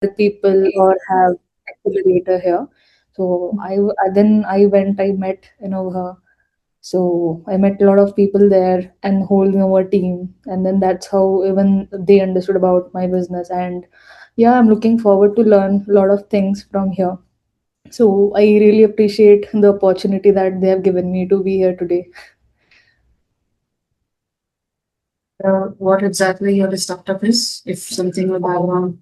help people or have accelerator here. So then I went, I met Innovher. So I met a lot of people there and holding our team, and then that's how even they understood about my business. And yeah, I'm looking forward to learn a lot of things from here. So I really appreciate the opportunity that they have given me to be here today. What exactly your startup is, if something will background.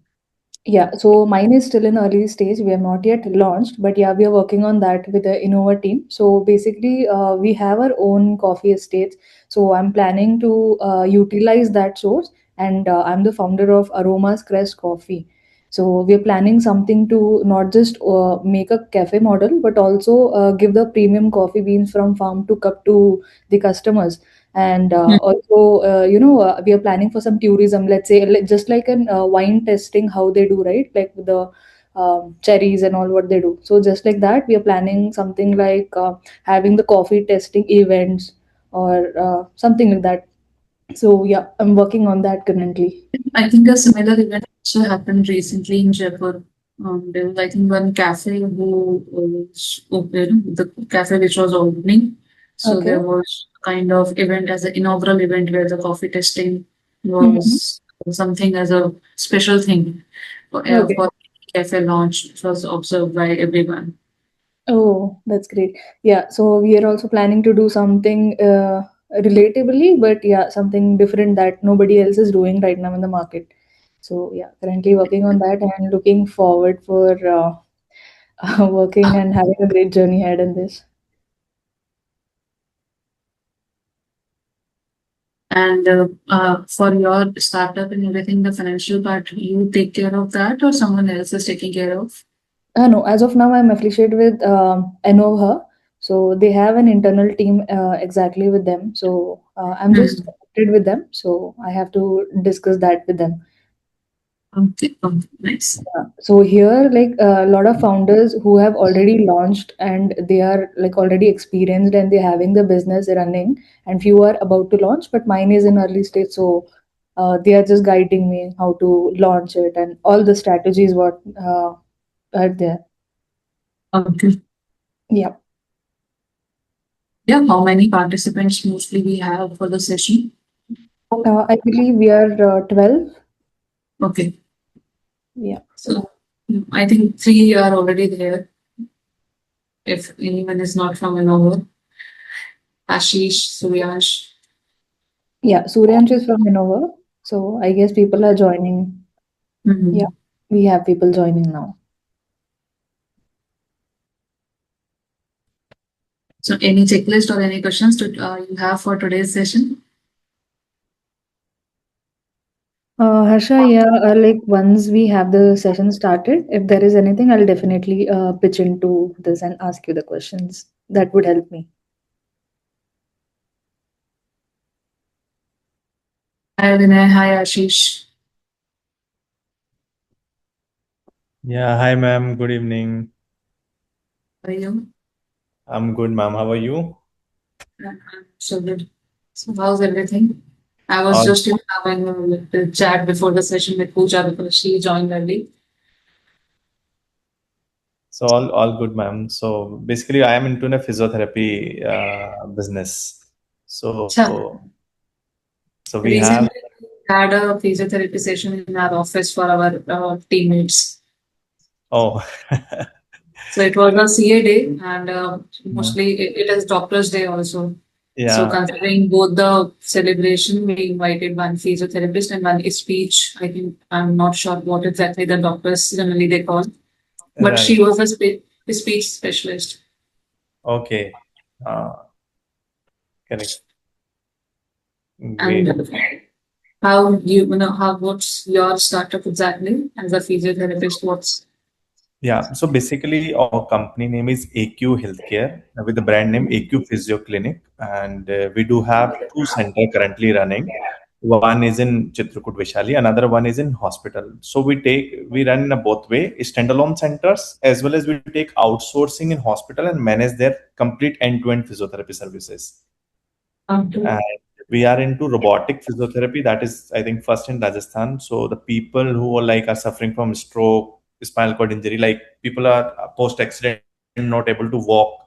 Yeah, so mine is still in early stage. We have not yet launched, but yeah, we are working on that with the Innovher team. So basically, we have our own coffee estates. So I'm planning to utilize that source, and I'm the founder of Aromas Crest Coffee. So we are planning something to not just make a cafe model, but also give the premium coffee beans from farm to cup to the customers. And also, we are planning for some tourism, let's say, just like an wine testing, how they do, right? Like with the cherries and all what they do. So just like that, we are planning something like having the coffee testing events or something like that. So yeah, I'm working on that currently. I think a similar event also happened recently in Jaipur. There was, I think, one cafe who was open, the cafe which was opening. So Okay. there was kind of event as an inaugural event where the coffee testing Mhm. was something as a special thing Okay. for cafe launch, which was observed by everyone. Oh, that's great. Yeah, so we are also planning to do something relatively, but yeah, something different that nobody else is doing right now in the market. So yeah, currently working on that and looking forward for working and having a great journey ahead in this. And for your startup and everything, the financial part, you take care of that or someone else is taking care of? No, as of now, I'm affiliated with Innovher. So they have an internal team exactly with them. So I'm just Hmm. connected with them. So I have to discuss that with them. Okay, nice. Yeah. So here, like a lot of founders who have already launched and they are like already experienced and they're having the business running, and few are about to launch, but mine is in early stage. So they are just guiding me how to launch it and all the strategies what are there. Okay. Yeah. Yeah, how many participants mostly we have for the session? I believe we are 12. Okay, Yeah. so I think three are already there. If anyone is not from Innovher, Ashish, Suryash. Yeah. Suryansh is from Innova. So I guess people are joining. Yeah. Mhm. We have people joining now. So any checklist or any questions you have for today's session? Harsha, yeah, like once we have the session started, if there is anything, I'll definitely pitch into this and ask you the questions. That would help me. Hi Vinay, hi Ashish. Yeah, hi ma'am. Good evening. How are you? I'm good, ma'am. How are you? I'm so good. So how's everything? I was All just having a little chat before the session with Pooja because she joined early. all good, ma'am. So basically, I am into a physiotherapy business. Cha. So we have. Recently had a physiotherapy session in our office for our teammates. Oh, So it was a CA day, and yeah, mostly it is Doctors' Day also. So yeah, considering both the celebration, we invited one physiotherapist and one speech. I think I'm not sure what exactly the doctors generally they call, but right. she was a speech specialist. Okay, correct. And Great. how you know how what's your startup exactly as a physiotherapist? What's Yeah. So basically, our company name is AQ Healthcare with the brand name AQ Physio Clinic, and we do have two center currently running. One is in Chitrakoot, Vaishali. Another one is in hospital. So we run in a both way standalone centers as well as we take outsourcing in hospital and manage their complete end-to-end physiotherapy services. um, we are into robotic physiotherapy. That is, I think, first in Rajasthan. So the people who are like are suffering from stroke, spinal cord injury, like people are post accident not able to walk.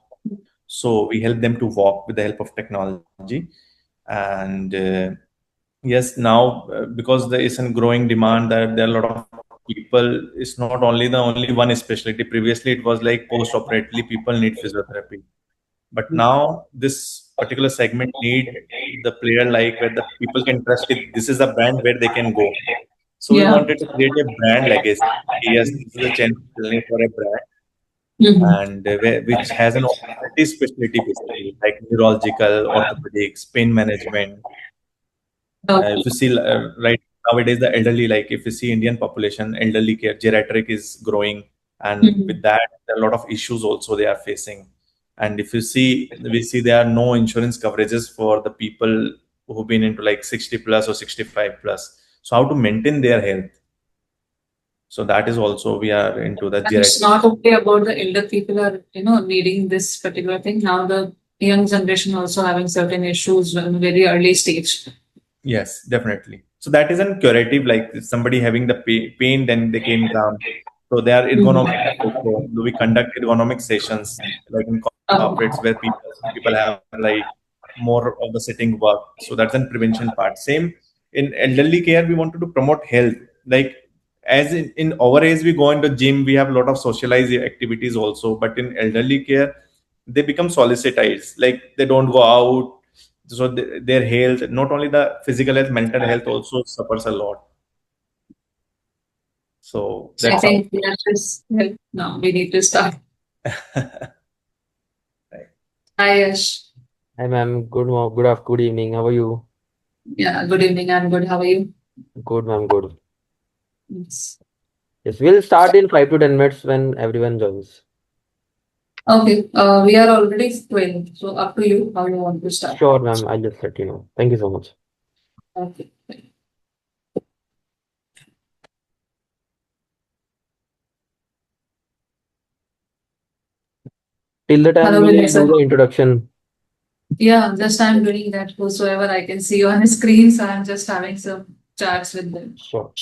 So we help them to walk with the help of technology. And yes, now because there is a growing demand, that there are a lot of people. It's not only the only one specialty. Previously, it was like post operatively people need physiotherapy, but now this particular segment need the player like where the people can trust it. This is a brand where they can go. So we Yeah. wanted to create a brand legacy. Yes, this is a chance for a brand, Mm-hmm. and which has an multi specialty basically like neurological, orthopedics, pain management. If Okay. you see right nowadays the elderly, like if you see Indian population, elderly care, geriatric is growing, and Mm-hmm. with that there are a lot of issues also they are facing. And if you see, we see there are no insurance coverages for the people who've been into like 60 plus or 65 plus. So how to maintain their health? So that is also we are into the And it's geriatric. not only about the elder people are, needing this particular thing. Now the young generation also having certain issues in very early stage. Yes, definitely. So that is a curative, like if somebody having the pain, then they can come. So there are Mhm. ergonomic also. We conduct ergonomic sessions like in corporates where people have like more of the sitting work. So that's a prevention part. Same in elderly care, we wanted to promote health. Like as in our age, we go into gym, we have a lot of socialized activities also. But in elderly care, they become solicitors. Like they don't go out, so their health, not only the physical health, mental health also suffers a lot. So So I that's how. think we have this. No, we need to start. Right. Hi, Yash. Hi, ma'am. Good evening. How are you? Yeah, good evening. I'm good. How are you? Good, ma'am. Good. Yes. Yes, we'll start in 5 to 10 minutes when everyone joins. Okay, we are already 12, so up to you how you want to start. Sure, ma'am. I'll just let you know. Thank you so much. Okay. Till the time Hello, we'll do Vanessa. the introduction. Yeah, just I'm doing that. Whosoever I can see on the screen, so I'm just having some chats with them. Sure.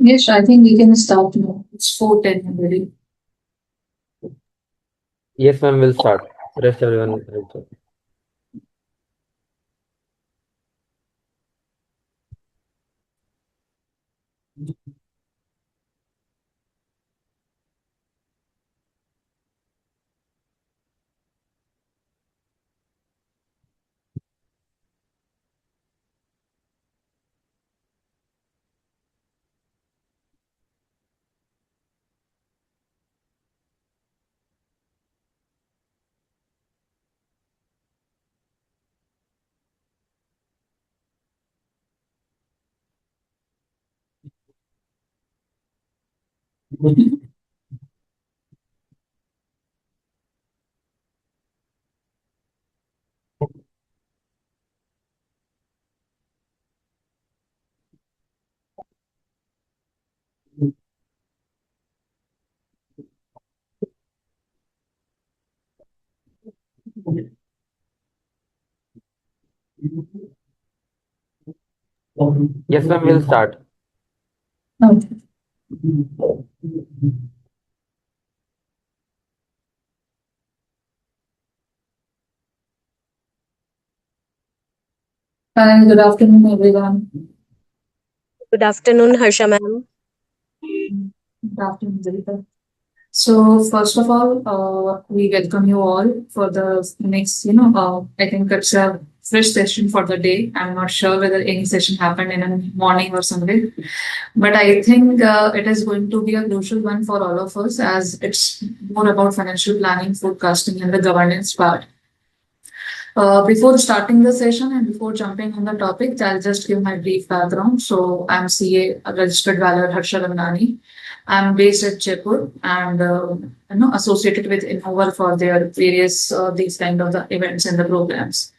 Yes, I think we can start now. It's 4:10 already. Yes, ma'am, we'll start. Rest everyone helps us. Yes, ma'am, we'll start. Okay. Hi, good afternoon, everyone. Good afternoon, Harsha ma'am. Good afternoon, Zalika. So first of all, we welcome you all for the next, I think it's a fresh session for the day. I'm not sure whether any session happened in the morning or something, but I think it is going to be a crucial one for all of us as it's more about financial planning, forecasting, and the governance part. Before starting the session and before jumping on the topic, I'll just give my brief background. So I'm CA, registered valuer Harsha Ramnani. I'm based at Jaipur and associated with Innovher for their various these kind of the events and the programs.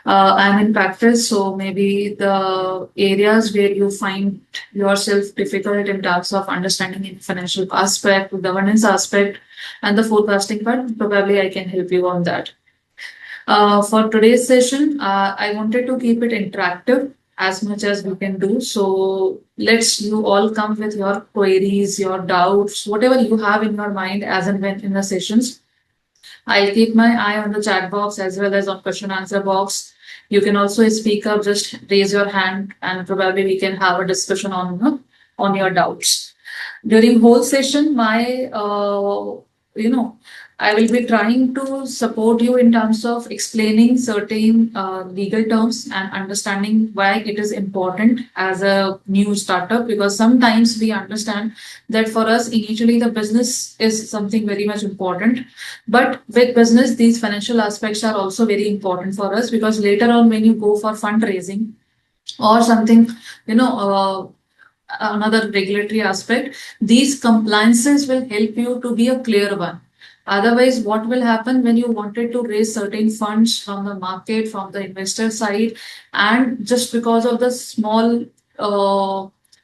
I'm in practice, so maybe the areas where you find yourself difficult in terms of understanding in financial aspect, governance aspect, and the forecasting part, probably I can help you on that. For today's session, I wanted to keep it interactive as much as we can do. So let's you all come with your queries, your doubts, whatever you have in your mind as and when in the sessions. I'll keep my eye on the chat box as well as on question answer box. You can also speak up, just raise your hand, and probably we can have a discussion on your doubts. During whole session, my you know I will be trying to support you in terms of explaining certain legal terms and understanding why it is important as a new startup, because sometimes we understand that for us initially the business is something very much important, but with business these financial aspects are also very important for us, because later on when you go for fundraising or something, you know uh, another regulatory aspect, these compliances will help you to be a clear one. Otherwise, what will happen when you wanted to raise certain funds from the market, from the investor side, and just because of the small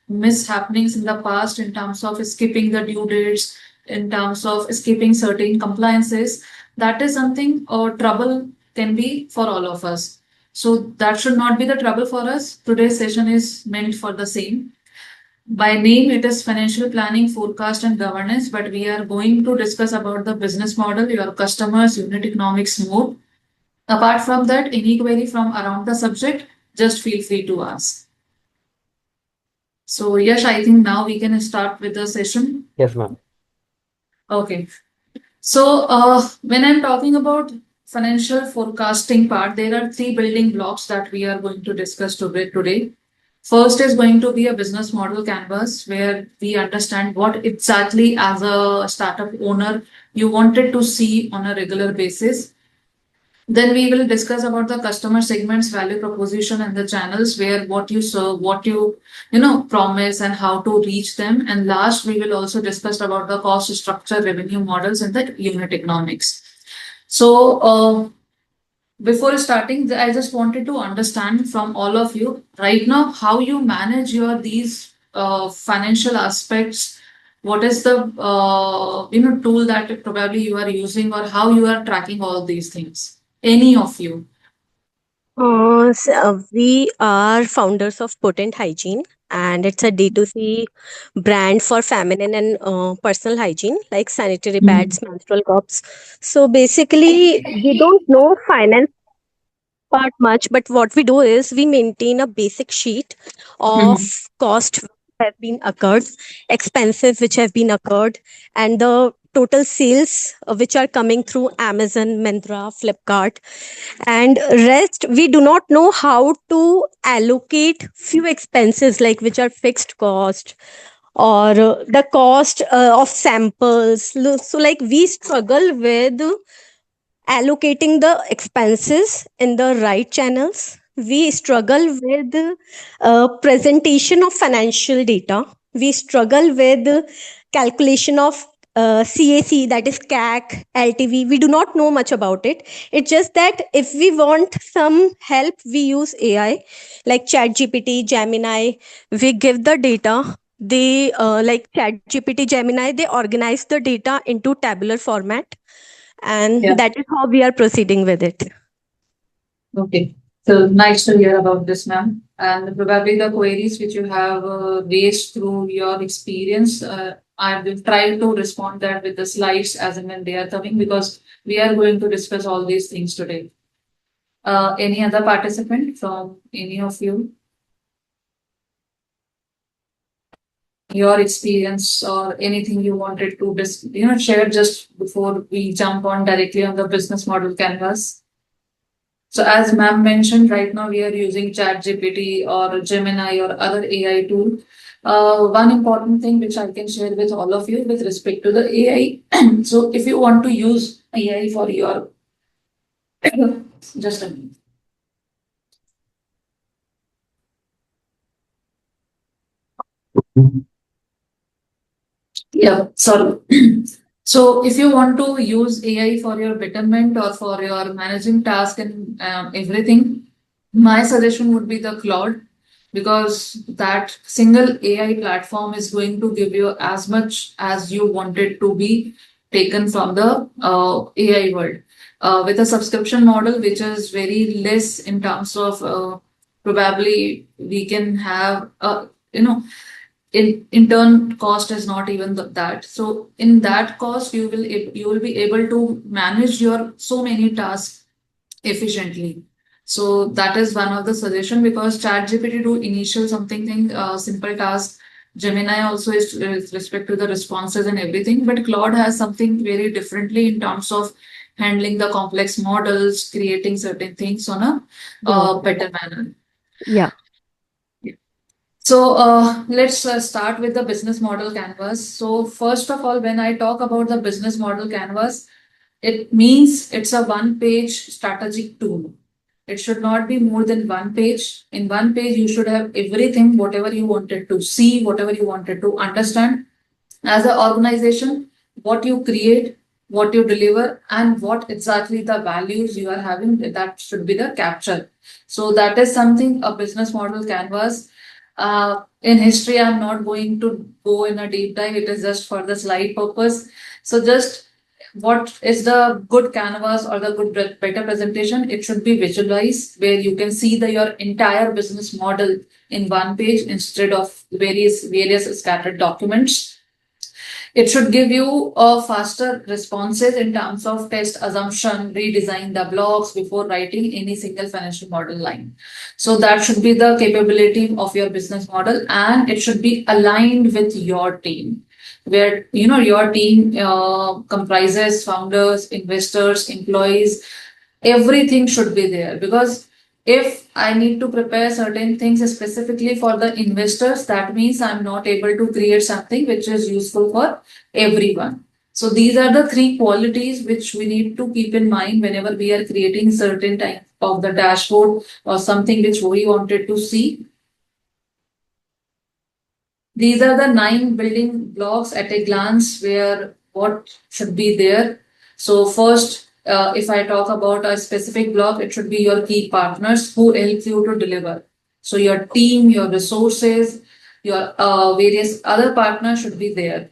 mishappenings in the past in terms of skipping the due dates, in terms of skipping certain compliances, that is something trouble can be for all of us. So that should not be the trouble for us. Today's session is meant for the same. By name, it is financial planning, forecast, and governance, but we are going to discuss about the business model, your customers, unit economics more. Apart from that, any query from around the subject, just feel free to ask. So, yes, I think now we can start with the session. Yes, ma'am. Okay. So, when I'm talking about financial forecasting part, there are three building blocks that we are going to discuss today. First is going to be a business model canvas where we understand what exactly as a startup owner you wanted to see on a regular basis. Then we will discuss about the customer segments, value proposition, and the channels where what you serve, what you promise, and how to reach them. And last, we will also discuss about the cost structure, revenue models, and the unit economics. So, before starting, I just wanted to understand from all of you right now how you manage your these financial aspects. What is the tool that probably you are using, or how you are tracking all these things? Any of you? We are founders of Potent Hygiene, and it's a D2C brand for feminine and personal hygiene, like sanitary Mhm. pads, menstrual cups. So basically, we don't know finance part much, but what we do is we maintain a basic sheet of Mhm. cost which have been occurred, expenses which have been occurred, and the total sales which are coming through Amazon, Myntra, Flipkart, and rest we do not know how to allocate few expenses like which are fixed cost or the cost of samples. So like we struggle with allocating the expenses in the right channels. We struggle with presentation of financial data. We struggle with calculation of CAC, that is CAC, LTV. We do not know much about it. It's just that if we want some help, we use AI like ChatGPT, Gemini. We give the data. They like ChatGPT, Gemini. They organize the data into tabular format, Yeah. and that is how we are proceeding with it. Okay. So nice to hear about this, ma'am. And probably the queries which you have raised through your experience, I will try to respond that with the slides as and when they are coming, because we are going to discuss all these things today. Any other participant from any of you? Your experience or anything you wanted to share just before we jump on directly on the business model canvas? So as ma'am mentioned, right now we are using ChatGPT or Gemini or other AI tool. One important thing which I can share with all of you with respect to the AI. So if you want to use AI for your just a minute. Yeah, sorry. So if you want to use AI for your betterment or for your managing task and everything, my suggestion would be the Claude, because that single AI platform is going to give you as much as you want it to be taken from the AI world. With a subscription model, which is very less in terms of probably we can have, in turn cost is not even that. So in that cost you will be able to manage your so many tasks efficiently. So that is one of the suggestion, because chat gpt do initial something thing simple task. Gemini also is with respect to the responses and everything, but Claude has something very differently in terms of handling the complex models, creating certain things on a Yeah. better manner. Yeah. So let's start with the business model canvas. So first of all, when I talk about the business model canvas, it means it's a one-page strategic tool. It should not be more than one page. In one page, you should have everything, whatever you wanted to see, whatever you wanted to understand as an organization, what you create, what you deliver, and what exactly the values you are having. That should be the capture. So that is something a business model canvas. In history, I'm not going to go in a deep dive. It is just for the slide purpose. So just what is the good canvas or the good better presentation? It should be visualized, where you can see your entire business model in one page instead of various scattered documents. It should give you a faster responses in terms of test assumption, redesign the blocks before writing any single financial model line. So that should be the capability of your business model, and it should be aligned with your team, where your team comprises founders, investors, employees. Everything should be there, because if I need to prepare certain things specifically for the investors, that means I'm not able to create something which is useful for everyone. So these are the three qualities which we need to keep in mind whenever we are creating certain type of the dashboard or something which we wanted to see. These are the 9 building blocks at a glance where what should be there. So first, if I talk about a specific block, it should be your key partners who help you to deliver. So your team, your resources, your various other partners should be there.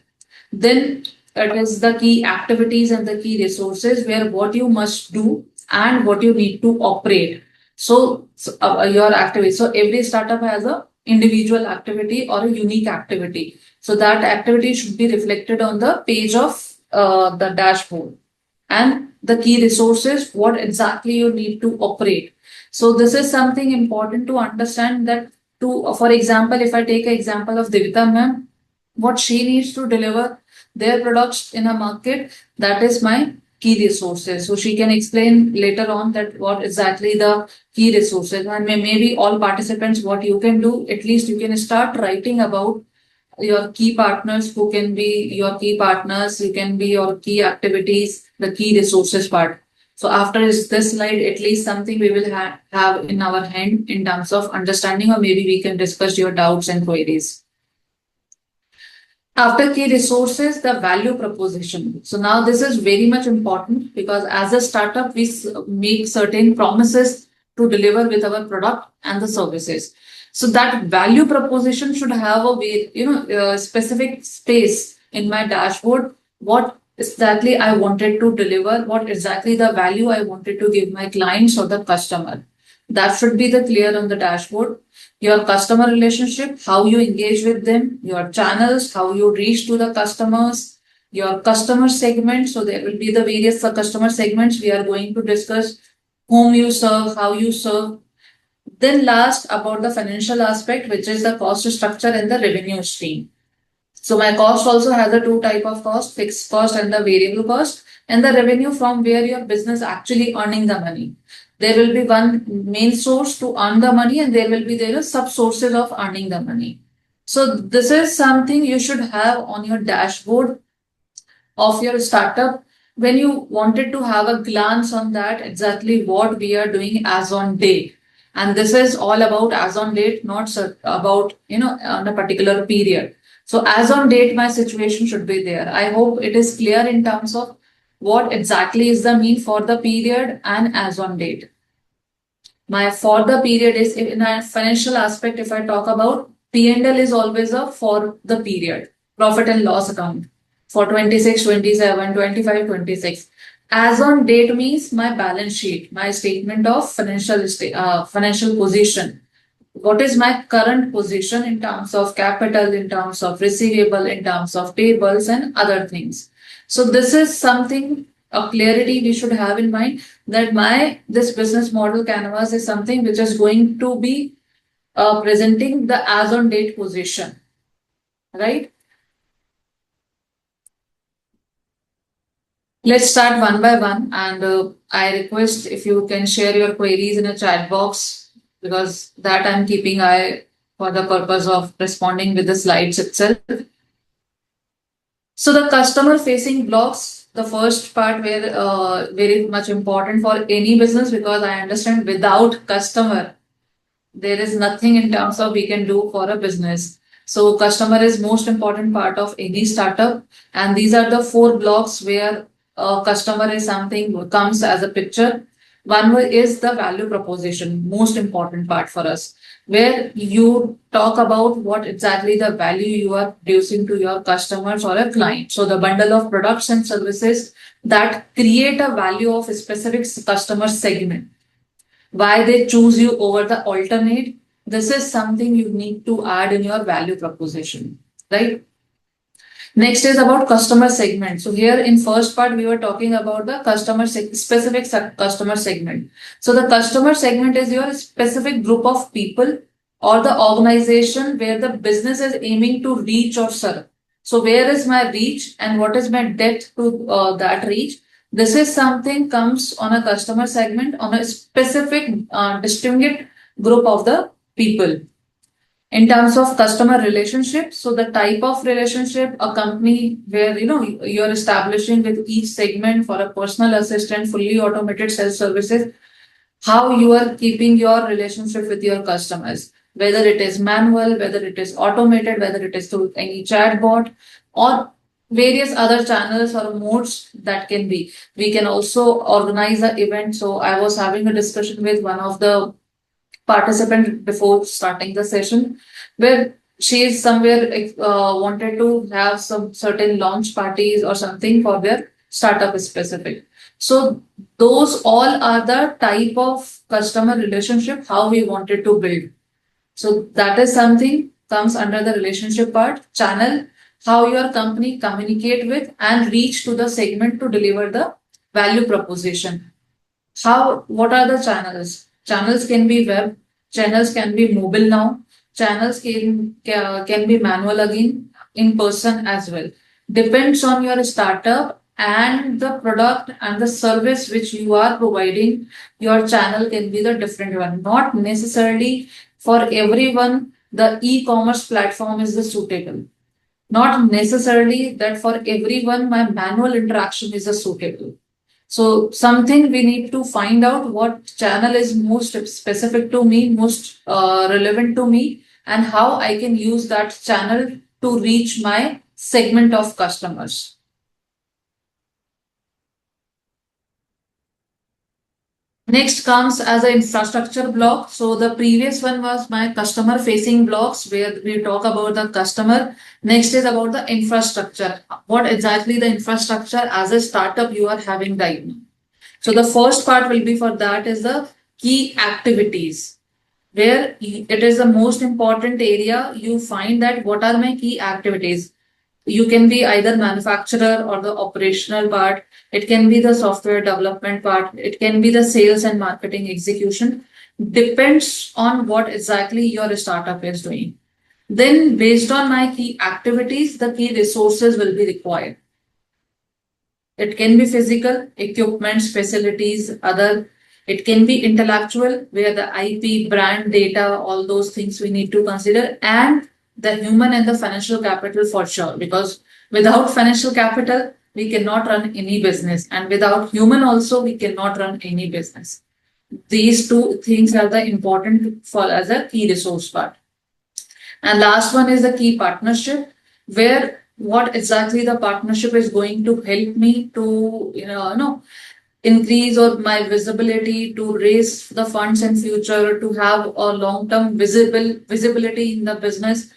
Then it is the key activities and the key resources, where what you must do and what you need to operate. So your activity. So every startup has a individual activity or a unique activity. So that activity should be reflected on the page of the dashboard. And the key resources, what exactly you need to operate. So this is something important to understand that for example, if I take an example of Divita ma'am, what she needs to deliver their products in a market, that is my key resources. So she can explain later on that what exactly the key resources, and maybe all participants, what you can do, at least you can start writing about your key partners, who can be your key partners, you can be your key activities, the key resources part. So after this slide, at least something we will have in our hand in terms of understanding, or maybe we can discuss your doubts and queries. After key resources, the value proposition. So now this is very much important, because as a startup, we make certain promises to deliver with our product and the services. So that value proposition should have a specific space in my dashboard. What exactly I wanted to deliver, what exactly the value I wanted to give my clients or the customer. That should be the clear on the dashboard. Your customer relationship, how you engage with them, your channels, how you reach to the customers, your customer segment. So there will be the various customer segments we are going to discuss, whom you serve, how you serve. Then last, about the financial aspect, which is the cost structure and the revenue stream. So my cost also has a two type of cost, fixed cost and the variable cost, and the revenue from where your business actually earning the money. There will be one main source to earn the money, and there will be sub sources of earning the money. So this is something you should have on your dashboard of your startup when you wanted to have a glance on that exactly what we are doing as on date. And this is all about as on date, not about on a particular period. So as on date, my situation should be there. I hope it is clear in terms of what exactly is the mean for the period and as on date. My for the period is in a financial aspect. If I talk about P&L, is always a for the period, profit and loss account for 26, 27, 25, 26. As on date means my balance sheet, my statement of financial position. What is my current position in terms of capital, in terms of receivable, in terms of payables and other things. So this is something, a clarity we should have in mind, that this business model canvas is something which is going to be presenting the as on date position, right? Let's start one by one, and I request if you can share your queries in a chat box, because that I'm keeping eye for the purpose of responding with the slides itself. So the customer facing blocks, the first part very much important for any business, because I understand without customer, there is nothing in terms of we can do for a business. So customer is most important part of any startup. And these are the four blocks where customer is something comes as a picture. One is the value proposition, most important part for us, where you talk about what exactly the value you are producing to your customers or a client. So the bundle of products and services that create a value of a specific customer segment, why they choose you over the alternate. This is something you need to add in your value proposition, right? Next is about customer segment. So here in first part, we were talking about the specific customer segment. So the customer segment is your specific group of people or the organization where the business is aiming to reach or serve. So where is my reach and what is my depth to that reach? This is something comes on a customer segment on a specific distinguished group of the people. In terms of customer relationship, so the type of relationship a company where you're establishing with each segment for a personal assistant, fully automated self services, how you are keeping your relationship with your customers, whether it is manual, whether it is automated, whether it is through any chatbot or various other channels or modes that can be. We can also organize an event. So I was having a discussion with one of the participant before starting the session, where she is somewhere wanted to have some certain launch parties or something for their startup specific. So those all are the type of customer relationship how we wanted to build. So that is something comes under the relationship part. Channel, how your company communicate with and reach to the segment to deliver the value proposition. What are the channels? Channels can be web, channels can be mobile now, channels can be manual again, in person as well. Depends on your startup and the product and the service which you are providing. Your channel can be the different one. Not necessarily for everyone the e-commerce platform is the suitable. Not necessarily that for everyone my manual interaction is a suitable. So something we need to find out what channel is most specific to me, most relevant to me, and how I can use that channel to reach my segment of customers. Next comes as an infrastructure block. So the previous one was my customer facing blocks where we talk about the customer. Next is about the infrastructure. What exactly the infrastructure as a startup you are having right now. So the first part will be for that is the key activities, where it is the most important area. You find that what are my key activities. You can be either manufacturer or the operational part. It can be the software development part. It can be the sales and marketing execution. Depends on what exactly your startup is doing. Then based on my key activities, the key resources will be required. It can be physical, equipments, facilities, other. It can be intellectual, where the IP, brand, data, all those things we need to consider, and the human and the financial capital for sure. Because without financial capital, we cannot run any business, and without human also, we cannot run any business. These two things are the important for as a key resource part. And last one is the key partnership, where what exactly the partnership is going to help me to increase or my visibility, to raise the funds in future, to have a long term visibility in the business,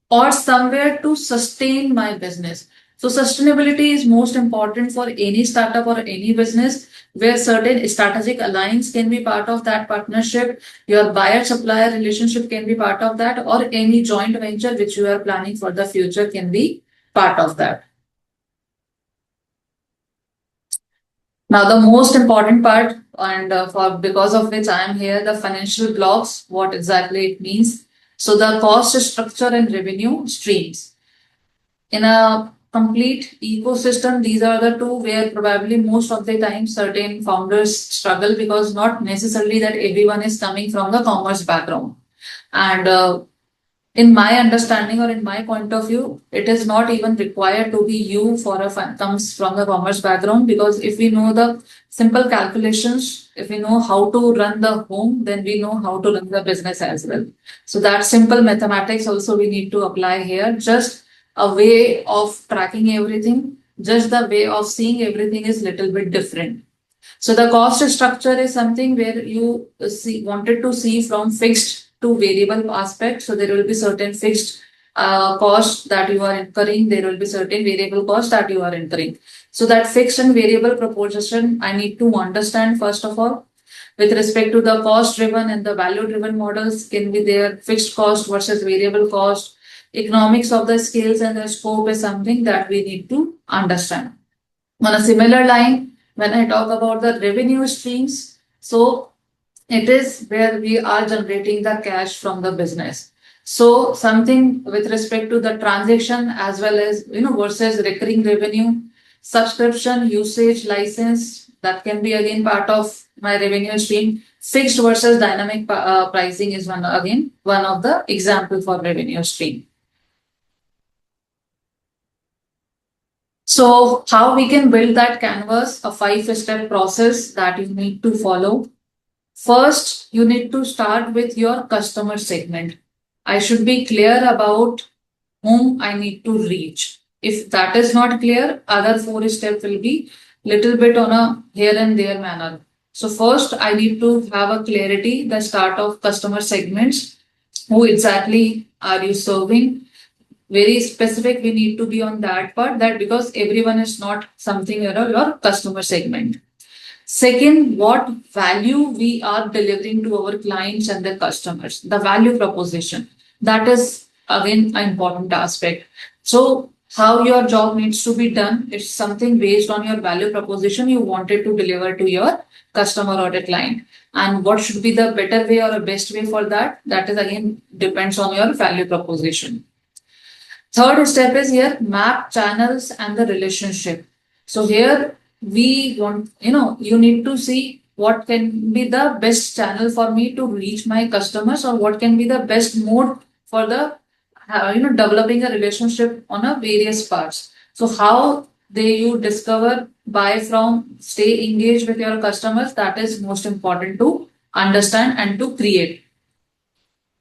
or somewhere to sustain my business. So sustainability is most important for any startup or any business, where certain strategic alliance can be part of that partnership. Your buyer supplier relationship can be part of that, or any joint venture which you are planning for the future can be part of that. Now, the most important part, and for because of which I am here, the financial blocks, what exactly it means. So, the cost structure and revenue streams. In a complete ecosystem, these are the two where probably most of the time certain founders struggle, because not necessarily that everyone is coming from the commerce background. And in my understanding or in my point of view, it is not even required to be you for a comes from the commerce background, because if we know the simple calculations, if we know how to run the home, then we know how to run the business as well. So that simple mathematics also we need to apply here. Just a way of tracking everything, just the way of seeing everything is little bit different. So the cost structure is something where you wanted to see from fixed to variable aspect. So there will be certain fixed cost that you are incurring. There will be certain variable cost that you are incurring. So that fixed and variable proportion I need to understand first of all. With respect to the cost driven and the value driven models can be there, fixed cost versus variable cost. Economics of the scales and the scope is something that we need to understand. On a similar line, when I talk about the revenue streams, so it is where we are generating the cash from the business. So something with respect to the transaction as well as versus recurring revenue, subscription, usage, license, that can be again part of my revenue stream. Fixed versus dynamic pricing is one of the example for revenue stream. So how we can build that canvas, a 5-step process that you need to follow. First, you need to start with your customer segment. I should be clear about whom I need to reach. If that is not clear, other 4 steps will be little bit on a here and there manner. So first, I need to have a clarity, the start of customer segments. Who exactly are you serving? Very specific we need to be on that part, that because everyone is not something your customer segment. Second, what value we are delivering to our clients and their customers, the value proposition. That is again an important aspect. So, how your job needs to be done is something based on your value proposition you wanted to deliver to your customer or a client. And what should be the better way or a best way for that? That is again depends on your value proposition. Third step is here map channels and the relationship. So here we want, you need to see what can be the best channel for me to reach my customers or what can be the best mode for the, developing a relationship on a various parts. So how they you discover, buy from, stay engaged with your customers, that is most important to understand and to create.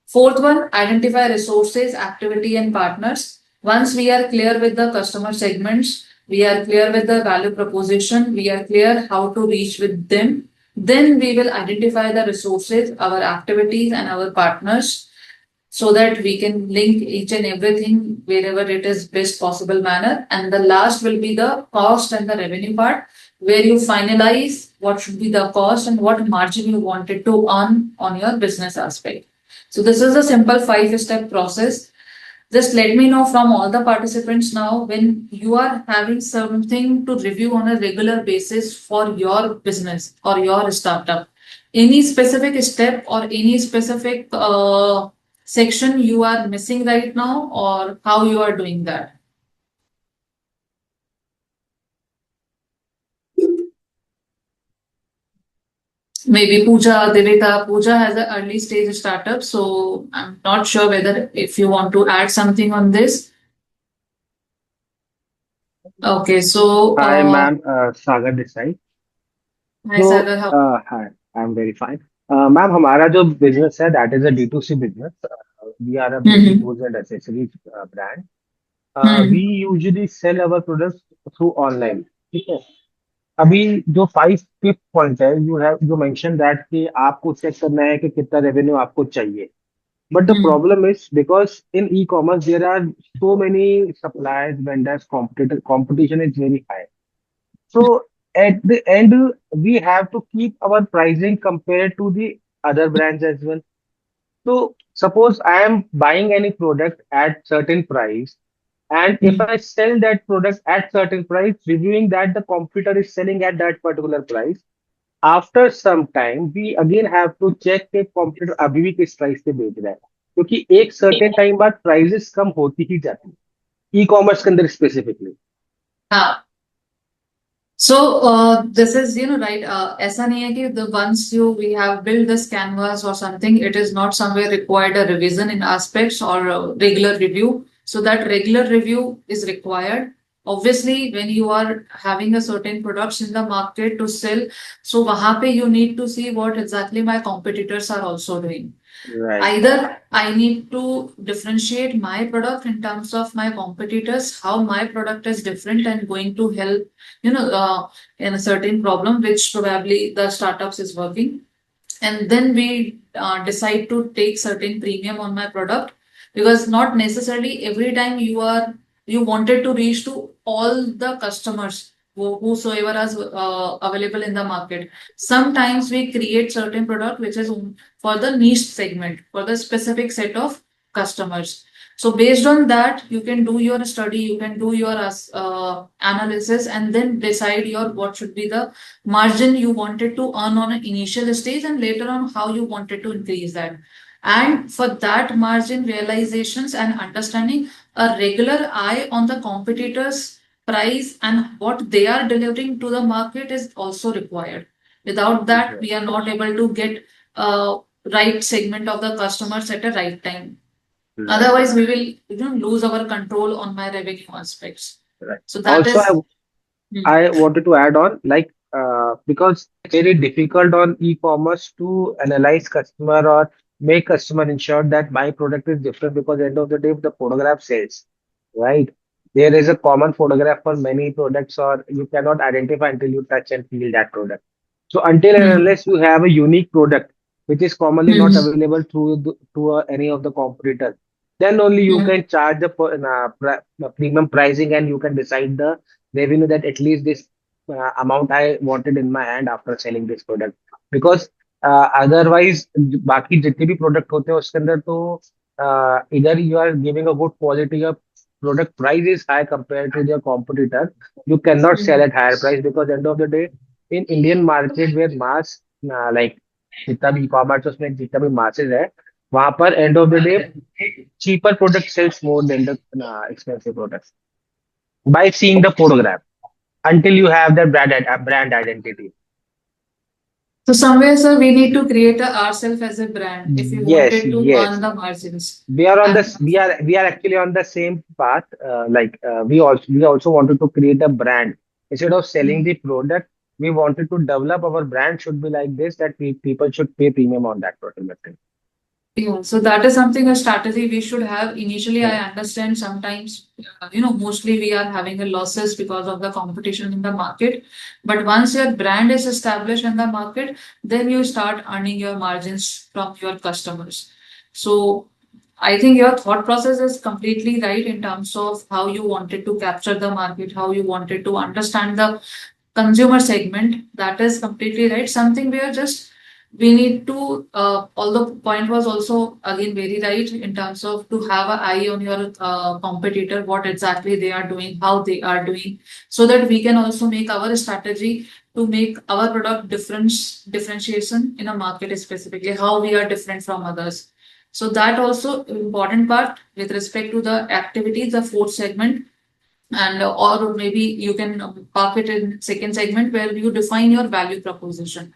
Fourth one, identify resources, activity, and partners. Once we are clear with the customer segments, we are clear with the value proposition, we are clear how to reach with them, then we will identify the resources, our activities, and our partners so that we can link each and everything wherever it is best possible manner. And the last will be the cost and the revenue part, where you finalize what should be the cost and what margin you wanted to earn on your business aspect. So this is a simple 5-step process. Just let me know from all the participants now when you are having something to review on a regular basis for your business or your startup. Any specific step or any specific section you are missing right now, or how you are doing that? Maybe Pooja, Devita. Pooja has an early stage startup, so I'm not sure whether if you want to add something on this. Okay, so Hi, ma'am. Sagar this side. hi So, Sagar, how? hi, I'm very fine. Ma'am, हमारा जो business है, that is a D2C business. We are a beauty Hmm. tools and accessories brand. We Hmm. usually sell our products through online. ठीक है. अभी जो 5th point है, you mentioned that कि आपको चेक करना है कि कितना रेवेन्यू आपको चाहिए. But the Hmm. problem is because in e-commerce there are so many suppliers, vendors, competition is very high. So at the end, we have to keep our pricing compared to the other brands as well. So suppose I am buying any product at certain price, and if Hmm. I sell that product at certain price, reviewing that the competitor is selling at that particular price, after some time we again have to check कि competitor अभी भी किस price पे बेच रहा है, क्योंकि एक certain time बाद prices कम होती ही जाती है e-commerce के अंदर specifically. हाँ. So this is right. ऐसा नहीं है कि the once we have built this canvas or something, it is not somewhere required a revision in aspects or a regular review. So that regular review is required. Obviously, when you are having a certain products in the market to sell, so वहाँ पे you need to see what exactly my competitors are also doing. Right. Either I need to differentiate my product in terms of my competitors, how my product is different and going to help, in a certain problem which probably the startups is working. And then we decide to take certain premium on my product, because not necessarily every time you wanted to reach to all the customers whosoever is available in the market. Sometimes we create certain product which is for the niche segment, for the specific set of customers. So based on that, you can do your study, you can do your analysis, and then decide your what should be the margin you wanted to earn on an initial stage, and later on how you wanted to increase that. And for that margin realizations and understanding, a regular eye on the competitors price and what they are delivering to the market is also required. Without that, we are not able to get a right segment of the customers at a right time. Right. Otherwise, we will lose our control on my revenue aspects. Right. So that Also, is. I wanted to add on, like, because it's very difficult on e-commerce to analyze customer or make customer ensure that my product is different, because end of the day, the photograph sells, right? There is a common photograph for many products, or you cannot identify until you touch and feel that product. So until and Hmm. unless you have a unique product which is commonly not Hmm. available through any of the competitors, then only you Hmm. can charge the premium pricing, and you can decide the revenue that at least this amount I wanted in my hand after selling this product. Because otherwise बाकी जितने भी product होते हैं उसके अंदर तो either you are giving a good quality, your product price is high compared to your competitor, you cannot sell at higher price because end of the day in Indian market where mass like जितना भी e-commerce उसमें जितना भी masses है वहां पर end of the day cheaper product sells more than the expensive products by seeing the photograph until you have the brand identity. So somewhere, sir, we need to create ourselves as a brand if we Yes, wanted to yes. earn the margins. We are on And this. We are actually on the same path. We also wanted to create a brand instead of selling the product. We wanted to develop our brand should be like this that people should pay premium on that product. yeah, so that is something a strategy we should have. Initially, I understand sometimes, mostly we are having a losses because of the competition in the market. But once your brand is established in the market, then you start earning your margins from your customers. So I think your thought process is completely right in terms of how you wanted to capture the market, how you wanted to understand the consumer segment. That is completely right. Something we are just we need to although point was also again very right in terms of to have an eye on your competitor, what exactly they are doing, how they are doing, so that we can also make our strategy to make our product differentiation in a market, specifically how we are different from others. So that also important part with respect to the activity, the fourth segment, and or maybe you can park it in second segment where you define your value proposition.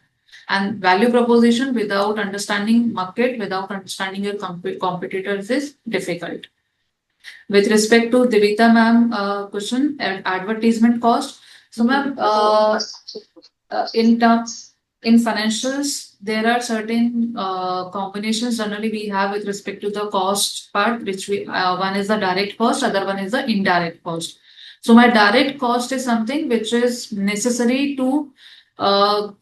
And value proposition without understanding market, without understanding your competitors is difficult. With respect to Devita ma'am question, advertisement cost. So ma'am, in terms in financials, there are certain combinations generally we have with respect to the cost part, which we one is the direct cost, other one is the indirect cost. So my direct cost is something which is necessary to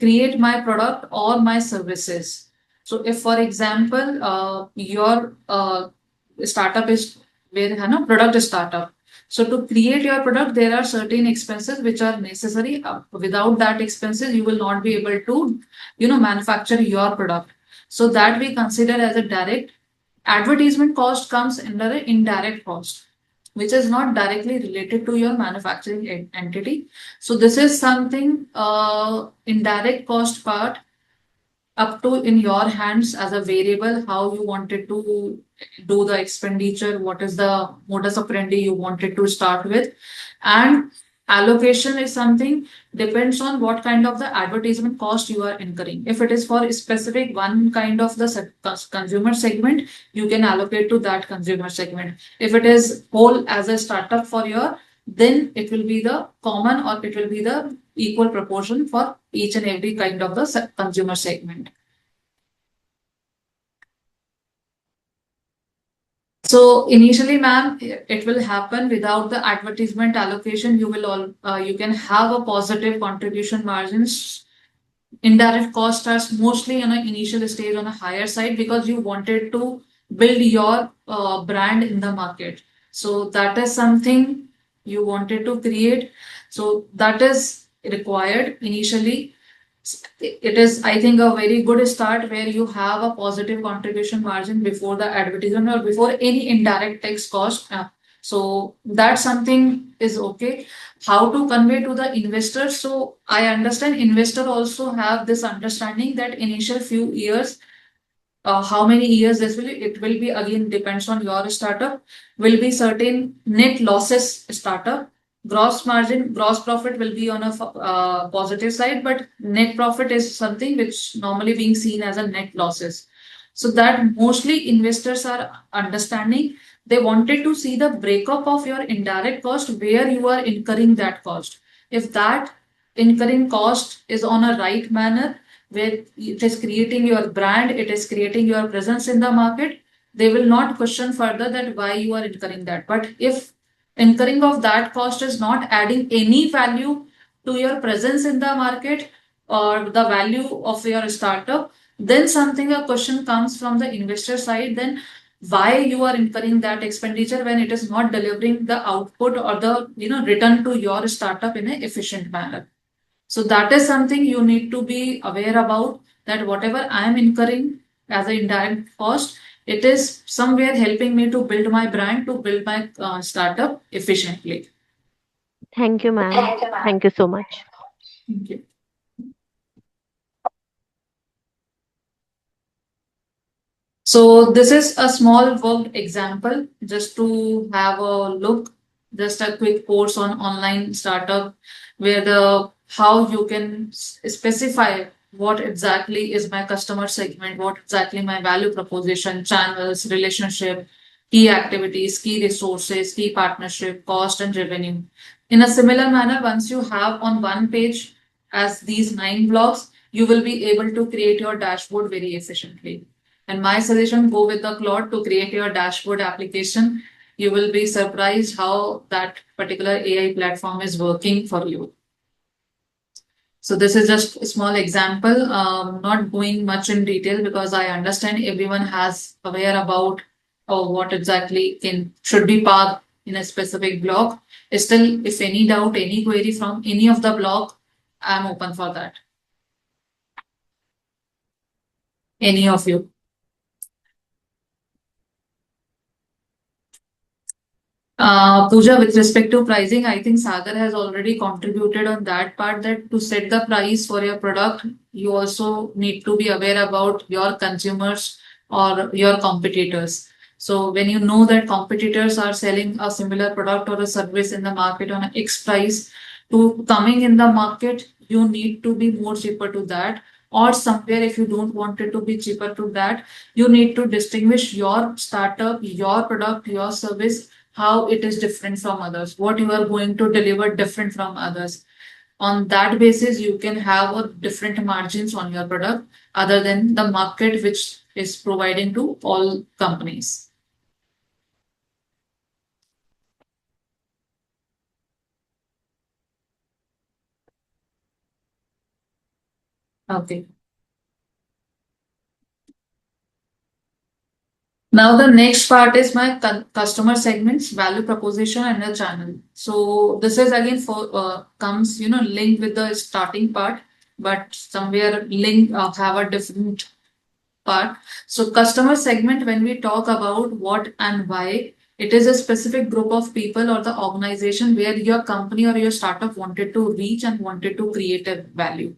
create my product or my services. So if, for example, your startup is where product startup. So to create your product, there are certain expenses which are necessary. Without that expenses, you will not be able to, manufacture your product. So that we consider as a direct. Advertisement cost comes under an indirect cost, which is not directly related to your manufacturing entity. So this is something indirect cost part up to in your hands as a variable, how you wanted to do the expenditure, what is the modus operandi you wanted to start with. And allocation is something depends on what kind of the advertisement cost you are incurring. If it is for a specific one kind of the consumer segment, you can allocate to that consumer segment. If it is whole as a startup for your, then it will be the common or it will be the equal proportion for each and every kind of the consumer segment. So initially, ma'am, it will happen without the advertisement allocation. You can have a positive contribution margins. Indirect costs are mostly on an initial stage on a higher side because you wanted to build your brand in the market. So that is something you wanted to create. So that is required initially. It is, I think, a very good start where you have a positive contribution margin before the advertisement or before any indirect tax cost. So that something is okay. How to convey to the investor? So I understand investor also have this understanding that initial few years, how many years this will it will be again depends on your startup, will be certain net losses startup. Gross margin, gross profit will be on a positive side, but net profit is something which normally being seen as a net losses. So that mostly investors are understanding. They wanted to see the breakup of your indirect cost, where you are incurring that cost. If that incurring cost is on a right manner, where it is creating your brand, it is creating your presence in the market, they will not question further that why you are incurring that. But if incurring of that cost is not adding any value to your presence in the market or the value of your startup, then something a question comes from the investor side, then why you are incurring that expenditure when it is not delivering the output or the return to your startup in an efficient manner. So that is something you need to be aware about, that whatever I am incurring as an indirect cost, it is somewhere helping me to build my brand, to build my startup efficiently. Thank you, ma'am. Thank you so much. Thank you. So this is a small worked example just to have a look, just a quick course on online startup where the how you can specify what exactly is my customer segment, what exactly my value proposition, channels, relationship, key activities, key resources, key partnership, cost and revenue. In a similar manner, once you have on one page as these 9 blocks, you will be able to create your dashboard very efficiently. And my suggestion, go with the Claude to create your dashboard application. You will be surprised how that particular AI platform is working for you. So this is just a small example, not going much in detail because I understand everyone has aware about what exactly should be parked in a specific block. Still, if any doubt, any query from any of the block, I'm open for that. Any of you. Pooja, with respect to pricing, I think Sagar has already contributed on that part, that to set the price for your product, you also need to be aware about your consumers or your competitors. So when you know that competitors are selling a similar product or a service in the market on a X price, to coming in the market, you need to be more cheaper to that. Or somewhere, if you don't want it to be cheaper to that, you need to distinguish your startup, your product, your service, how it is different from others, what you are going to deliver different from others. On that basis, you can have a different margins on your product other than the market which is providing to all companies. Okay. Now the next part is my customer segments, value proposition, and the channel. So this is again for comes linked with the starting part, but somewhere link have a different part. So customer segment, when we talk about what and why, it is a specific group of people or the organization where your company or your startup wanted to reach and wanted to create a value.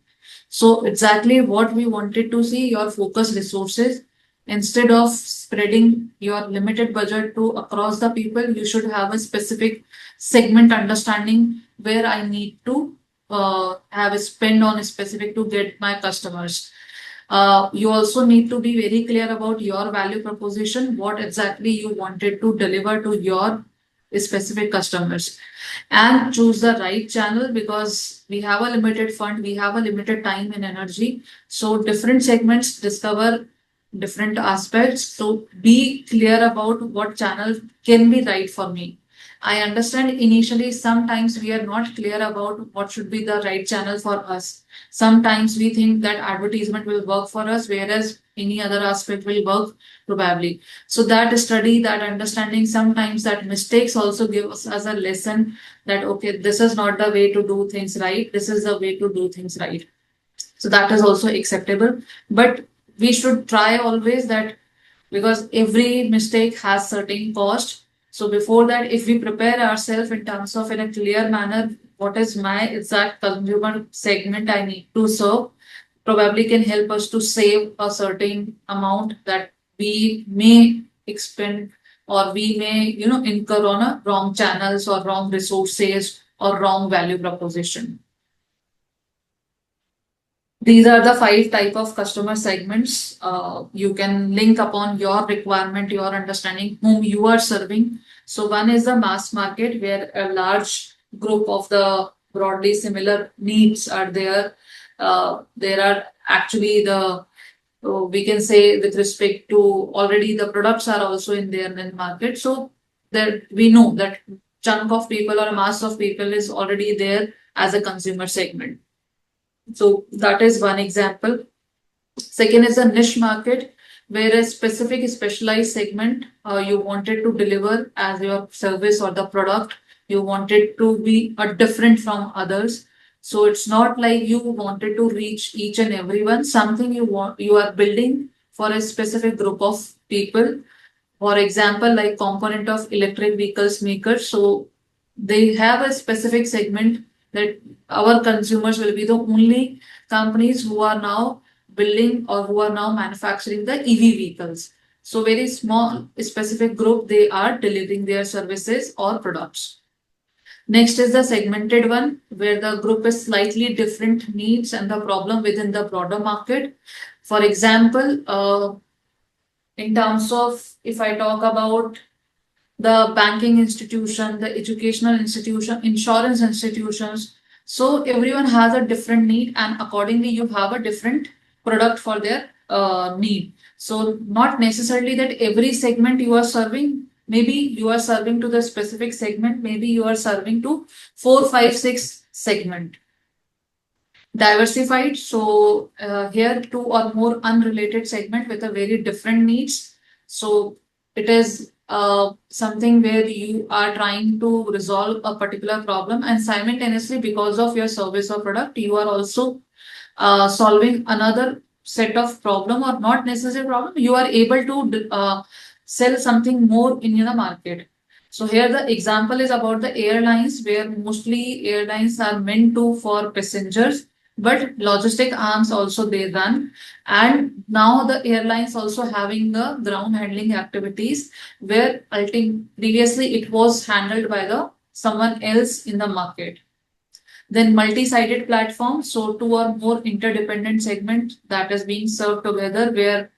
So exactly what we wanted to see, your focus resources, instead of spreading your limited budget to across the people, you should have a specific segment understanding where I need to have a spend on a specific to get my customers. You also need to be very clear about your value proposition, what exactly you wanted to deliver to your specific customers, and choose the right channel because we have a limited fund, we have a limited time and energy. So different segments discover different aspects. So be clear about what channel can be right for me. I understand initially sometimes we are not clear about what should be the right channel for us. Sometimes we think that advertisement will work for us, whereas any other aspect will work probably. So that study, that understanding, sometimes that mistakes also give us as a lesson that, okay, this is not the way to do things right. This is the way to do things right. So that is also acceptable. But we should try always that, because every mistake has certain cost. So before that, if we prepare ourselves in terms of in a clear manner, what is my exact consumer segment I need to serve, probably can help us to save a certain amount that we may expend, or we may incur on a wrong channels or wrong resources or wrong value proposition. These are the 5 type of customer segments. You can link upon your requirement, your understanding, whom you are serving. So one is the mass market, where a large group of the broadly similar needs are there. There are actually the we can say with respect to already the products are also in there in the market. So that we know that chunk of people or a mass of people is already there as a consumer segment. So that is one example. Second is a niche market, where a specific specialized segment you wanted to deliver as your service or the product. You wanted to be different from others. So it's not like you wanted to reach each and everyone, something you are building for a specific group of people. For example, like component of electric vehicles makers. So they have a specific segment that our consumers will be the only companies who are now building or who are now manufacturing the EV vehicles. So very small specific group, they are delivering their services or products. Next is the segmented one, where the group is slightly different needs and the problem within the broader market. For example, in terms of if I talk about the banking institution, the educational institution, insurance institutions. So everyone has a different need, and accordingly, you have a different product for their need. So not necessarily that every segment you are serving. Maybe you are serving to the specific segment. Maybe you are serving to 4, 5, 6 segment. Diversified. So here two or more unrelated segment with a very different needs. So it is something where you are trying to resolve a particular problem, and simultaneously because of your service or product, you are also solving another set of problem, or not necessary problem. You are able to sell something more in the market. So here the example is about the airlines, where mostly airlines are meant to for passengers, but logistic arms also they run. And now the airlines also having the ground handling activities, where previously it was handled by the someone else in the market. Then multi-sided platform, so two or more interdependent segment that is being served together, where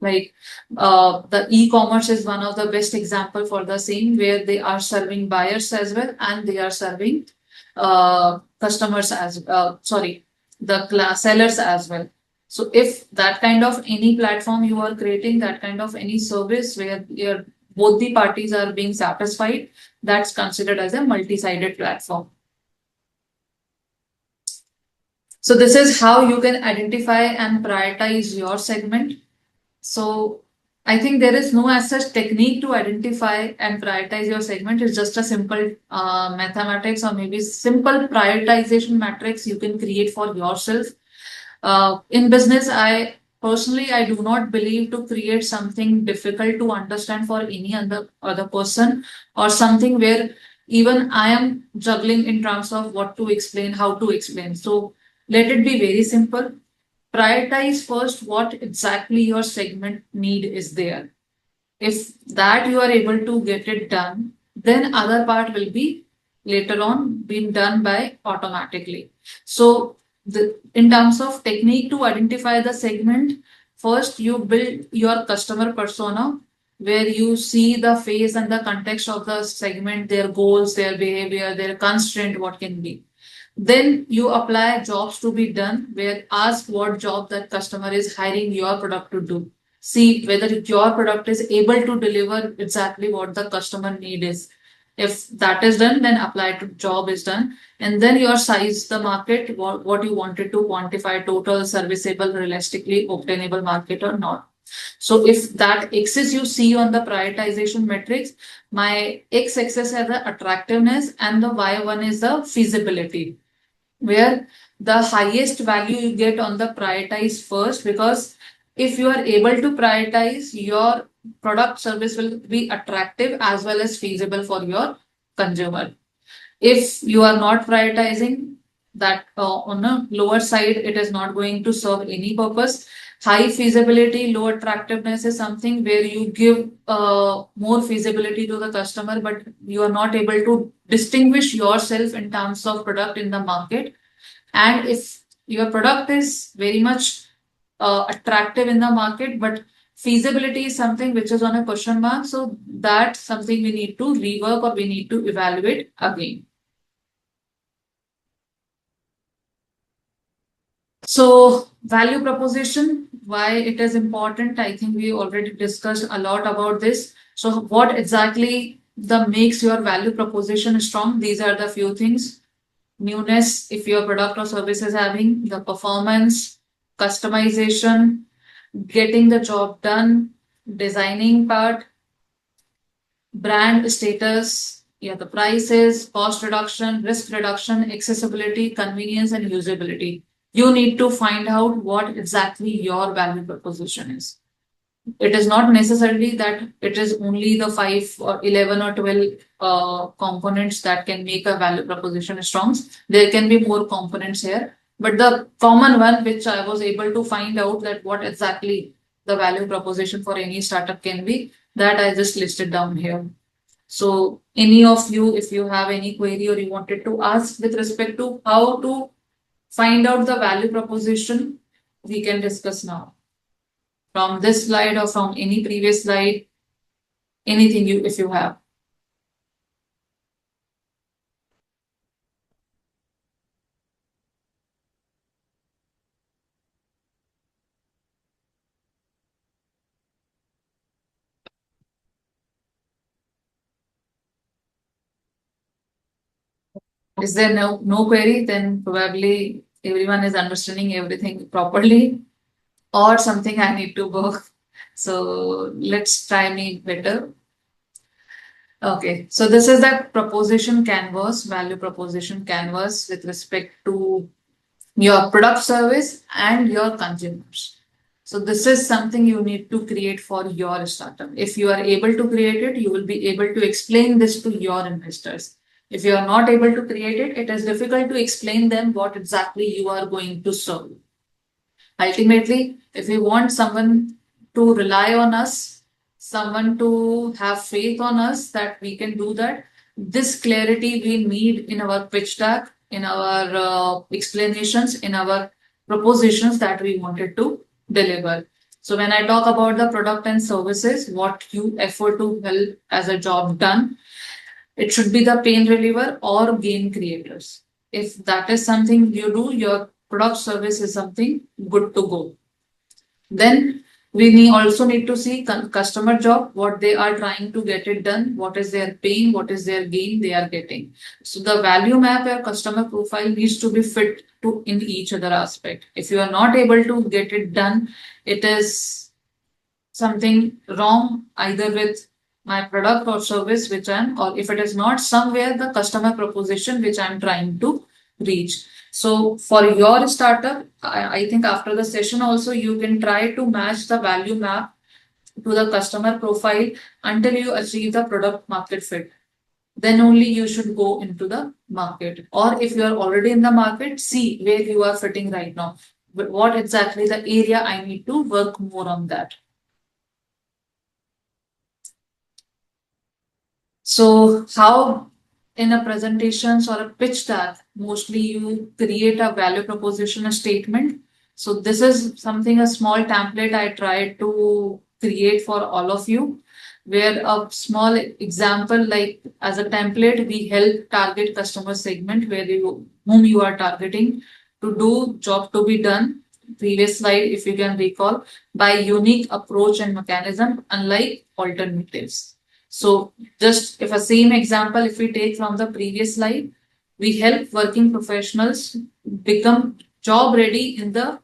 like the e-commerce is one of the best example for the same, where they are serving buyers as well, and they are serving customers as sorry, the sellers as well. So if that kind of any platform you are creating, that kind of any service where both the parties are being satisfied, that's considered as a multi-sided platform. So this is how you can identify and prioritize your segment. So I think there is no as such technique to identify and prioritize your segment. It's just a simple mathematics, or maybe simple prioritization matrix you can create for yourself. In business, I personally, I do not believe to create something difficult to understand for any other person, or something where even I am juggling in terms of what to explain, how to explain. So let it be very simple. Prioritize first what exactly your segment need is there. If that you are able to get it done, then other part will be later on being done by automatically. So in terms of technique to identify the segment, first you build your customer persona, where you see the phase and the context of the segment, their goals, their behavior, their constraint, what can be. Then you apply jobs to be done, where ask what job that customer is hiring your product to do. See whether your product is able to deliver exactly what the customer need is. If that is done, then apply to job is done. And then your size the market, what you wanted to quantify, total serviceable, realistically obtainable market or not. So if that axis you see on the prioritization matrix, my x-axis is the attractiveness and the y1 is the feasibility, where the highest value you get on the prioritize first, because if you are able to prioritize, your product service will be attractive as well as feasible for your consumer. If you are not prioritizing that, on a lower side, it is not going to serve any purpose. High feasibility, low attractiveness is something where you give more feasibility to the customer, but you are not able to distinguish yourself in terms of product in the market. And if your product is very much attractive in the market, but feasibility is something which is on a question mark, so that's something we need to rework or we need to evaluate again. So value proposition, why it is important, I think we already discussed a lot about this. So what exactly the makes your value proposition strong? These are the few things. Newness, if your product or service is having the performance, customization, getting the job done, designing part, brand status, Yeah, the prices, cost reduction, risk reduction, accessibility, convenience, and usability. You need to find out what exactly your value proposition is. It is not necessarily that it is only the 5 or 11 or 12 components that can make a value proposition strong. There can be more components here. But the common one, which I was able to find out that what exactly the value proposition for any startup can be, that I just listed down here. So any of you, if you have any query or you wanted to ask with respect to how to find out the value proposition, we can discuss now. From this slide or from any previous slide, anything you if you have. Is there no query? Then probably everyone is understanding everything properly, or something I need to work. So let's try me better. Okay, so this is the proposition canvas, value proposition canvas with respect to your product service and your consumers. So this is something you need to create for your startup. If you are able to create it, you will be able to explain this to your investors. If you are not able to create it, it is difficult to explain them what exactly you are going to serve. Ultimately, if we want someone to rely on us, someone to have faith on us that we can do that, this clarity we need in our pitch deck, in our explanations, in our propositions that we wanted to deliver. So when I talk about the product and services, what you effort to help as a job done, it should be the pain reliever or gain creators. If that is something you do, your product service is something good to go. Then we also need to see customer job, what they are trying to get it done, what is their pain, what is their gain they are getting. So the value map or customer profile needs to be fit to in each other aspect. If you are not able to get it done, it is something wrong either with my product or service which I'm, or if it is not somewhere the customer proposition which I'm trying to reach. So for your startup, I think after the session also you can try to match the value map to the customer profile until you achieve the product market fit. Then only you should go into the market. Or if you are already in the market, see where you are fitting right now. What exactly the area I need to work more on that. So how in a presentations or a pitch deck, mostly you create a value proposition, a statement. So this is something, a small template I tried to create for all of you, where a small example, like as a template, we help target customer segment where whom you are targeting to do job to be done. Previous slide, if you can recall, by unique approach and mechanism, unlike alternatives. So just if a same example, if we take from the previous slide, we help working professionals become job ready in the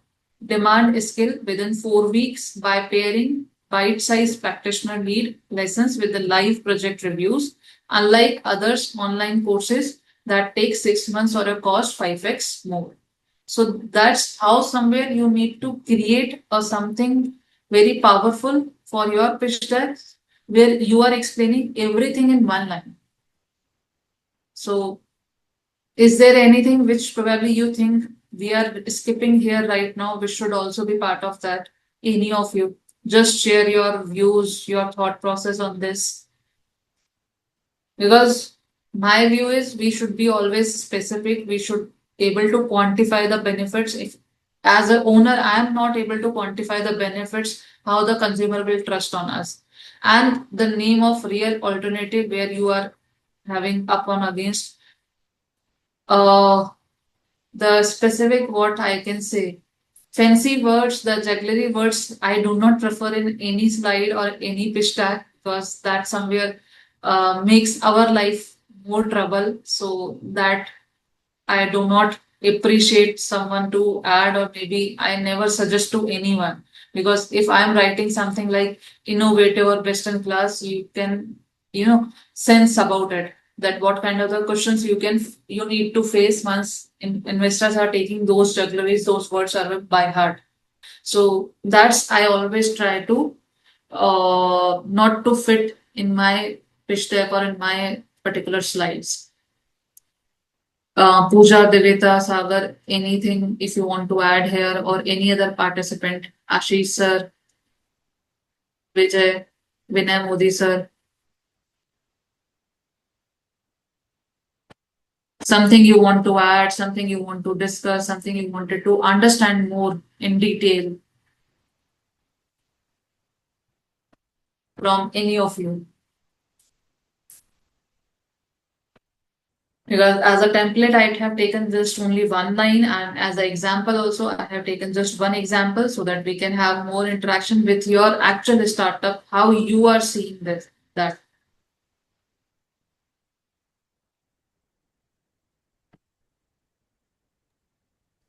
demand skill within 4 weeks by pairing bite-sized practitioner lead lessons with the live project reviews, unlike others online courses that take 6 months or a cost 5x more. So that's how somewhere you need to create a something very powerful for your pitch deck where you are explaining everything in one line. So is there anything which probably you think we are skipping here right now, which should also be part of that? Any of you? Just share your views, your thought process on this. Because my view is we should be always specific. We should able to quantify the benefits. If as an owner, I am not able to quantify the benefits, how the consumer will trust on us. And the name of real alternative where you are having up on against the specific what I can say. Fancy words, the jugglery words, I do not prefer in any slide or any pitch deck because that somewhere makes our life more trouble. So that I do not appreciate someone to add, or maybe I never suggest to anyone. Because if I'm writing something like innovative or best in class, you can, sense about it. that what kind of the questions you need to face once investors are taking those juggleries, those words are by heart. So that's I always try to not to fit in my pitch deck or in my particular slides. Pooja, Devita, Sagar, anything if you want to add here or any other participant, Ashish sir, Vijay, Vinay Modi sir, something you want to add, something you want to discuss, something you wanted to understand more in detail from any of you. Because as a template, I have taken just only one line, and as an example also, I have taken just one example so that we can have more interaction with your actual startup, how you are seeing this, that.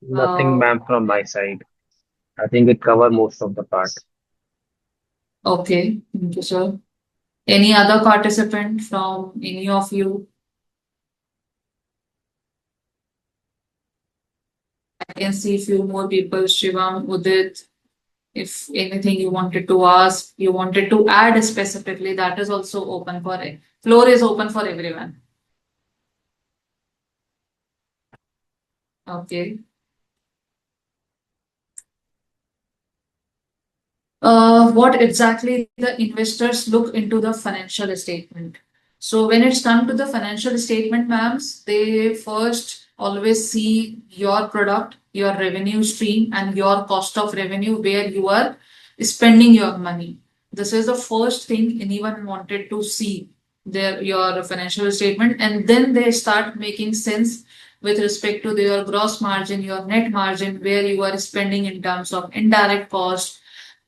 Nothing, Uh, ma'am, from my side. I think it covered most of the part. okay, thank you, sir. Any other participant from any of you? I can see few more people, Shivam, Udit. If anything you wanted to ask, you wanted to add specifically, that is also open for it. Floor is open for everyone. Okay. What exactly the investors look into the financial statement. So when it's come to the financial statement, ma'ams, they first always see your product, your revenue stream, and your cost of revenue where you are spending your money. This is the first thing anyone wanted to see their your financial statement, and then they start making sense with respect to their gross margin, your net margin, where you are spending in terms of indirect cost,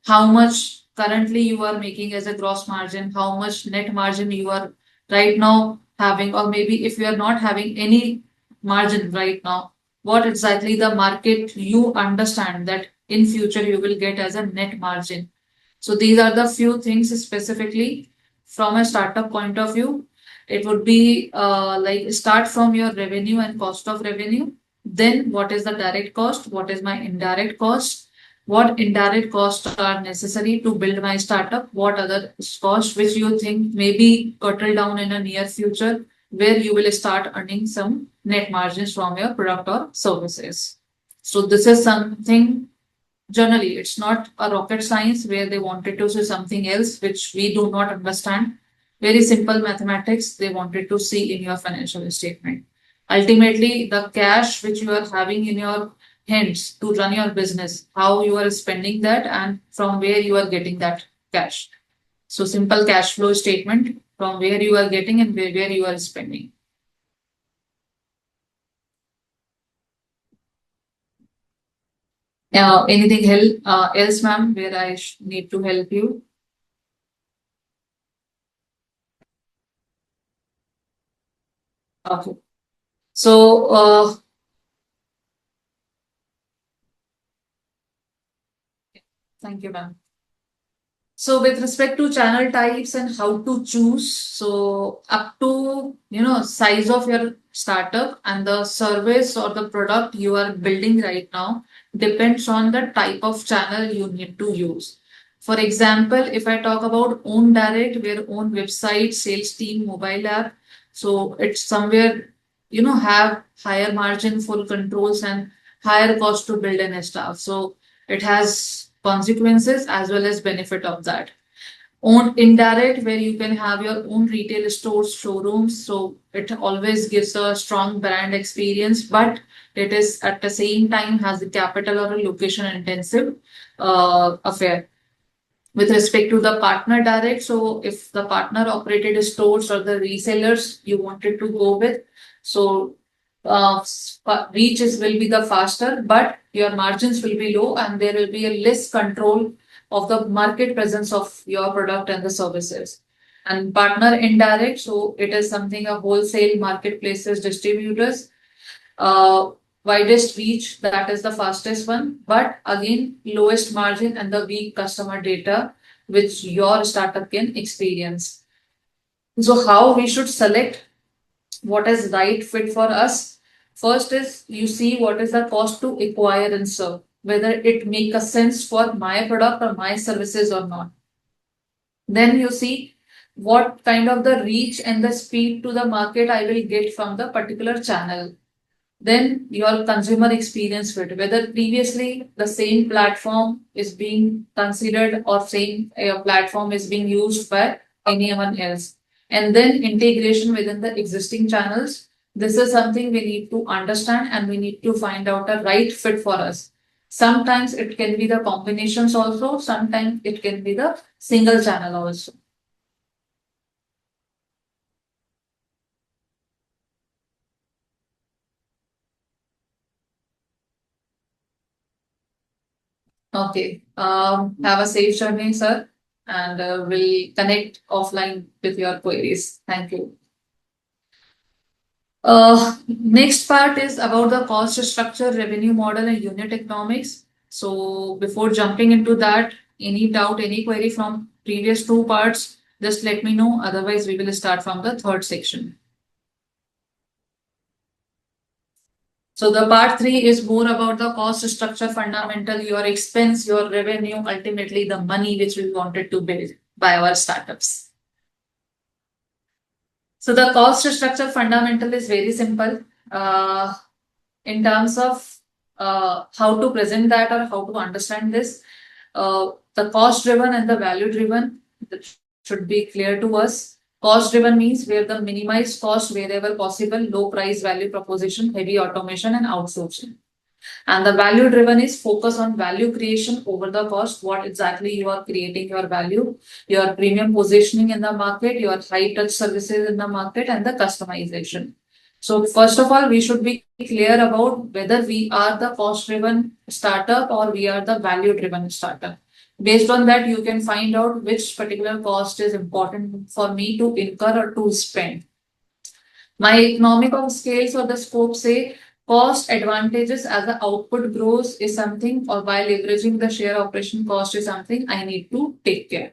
how much currently you are making as a gross margin, how much net margin you are right now having, or maybe if you are not having any margin right now, what exactly the market you understand that in future you will get as a net margin. So these are the few things specifically from a startup point of view. It would be like start from your revenue and cost of revenue. Then what is the direct cost? What is my indirect cost? What indirect costs are necessary to build my startup? What other costs which you think may be curtailed down in a near future, where you will start earning some net margins from your product or services. So this is something generally, it's not a rocket science where they wanted to see something else which we do not understand. Very simple mathematics they wanted to see in your financial statement. Ultimately, the cash which you are having in your hands to run your business, how you are spending that, and from where you are getting that cash. So, simple cash flow statement from where you are getting and where you are spending. Else, ma'am, where I need to help you? Okay. So, thank you, ma'am. So with respect to channel types and how to choose, so up to size of your startup and the service or the product you are building right now depends on the type of channel you need to use. For example, if I talk about own direct, where own website, sales team, mobile app, so it's somewhere have higher margin, full controls, and higher cost to build an staff. So it has consequences as well as benefit of that. Own indirect, where you can have your own retail stores, showrooms, so it always gives a strong brand experience, but it is at the same time has the capital or a location intensive affair. With respect to the partner direct, so if the partner operated stores or the resellers you wanted to go with, so reaches will be the faster, but your margins will be low and there will be a less control of the market presence of your product and the services. And partner indirect, so it is something a wholesale marketplaces, distributors, uh, widest reach, that is the fastest one, but again, lowest margin and the weak customer data which your startup can experience. So, how we should select what is right fit for us. First is you see what is the cost to acquire and serve, whether it make a sense for my product or my services or not. Then you see what kind of the reach and the speed to the market I will get from the particular channel. Then your consumer experience fit, whether previously the same platform is being considered or same platform is being used by anyone else. And then integration within the existing channels. This is something we need to understand and we need to find out a right fit for us. Sometimes it can be the combinations also, sometimes it can be the single channel also. Okay. Have a safe journey, sir, and we'll connect offline with your queries. Thank you. Next part is about the cost structure, revenue model, and unit economics. So before jumping into that, any doubt, any query from previous two parts, just let me know. Otherwise, we will start from the third section. So the part 3 is more about the cost structure fundamental, your expense, your revenue, ultimately the money which we wanted to build by our startups. So the cost structure fundamental is very simple. In terms of how to present that or how to understand this, the cost driven and the value driven should be clear to us. Cost driven means where the minimized cost wherever possible, low price value proposition, heavy automation and outsourcing. And the value driven is focus on value creation over the cost, what exactly you are creating your value, your premium positioning in the market, your high touch services in the market, and the customization. So, first of all, we should be clear about whether we are the cost driven startup or we are the value driven startup. Based on that, you can find out which particular cost is important for me to incur or to spend. My economic of scales or the scope say cost advantages as the output grows is something, or by leveraging the share operation cost is something I need to take care.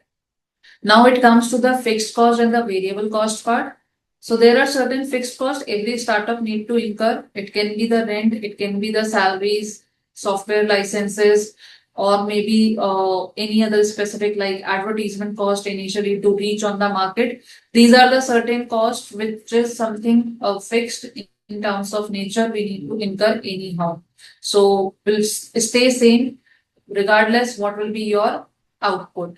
Now it comes to the fixed cost and the variable cost part. So there are certain fixed costs every startup need to incur. It can be the rent, it can be the salaries, software licenses, or maybe any other specific like advertisement cost initially to reach on the market. These are the certain costs which is something fixed in terms of nature we need to incur anyhow. So will stay same regardless what will be your output.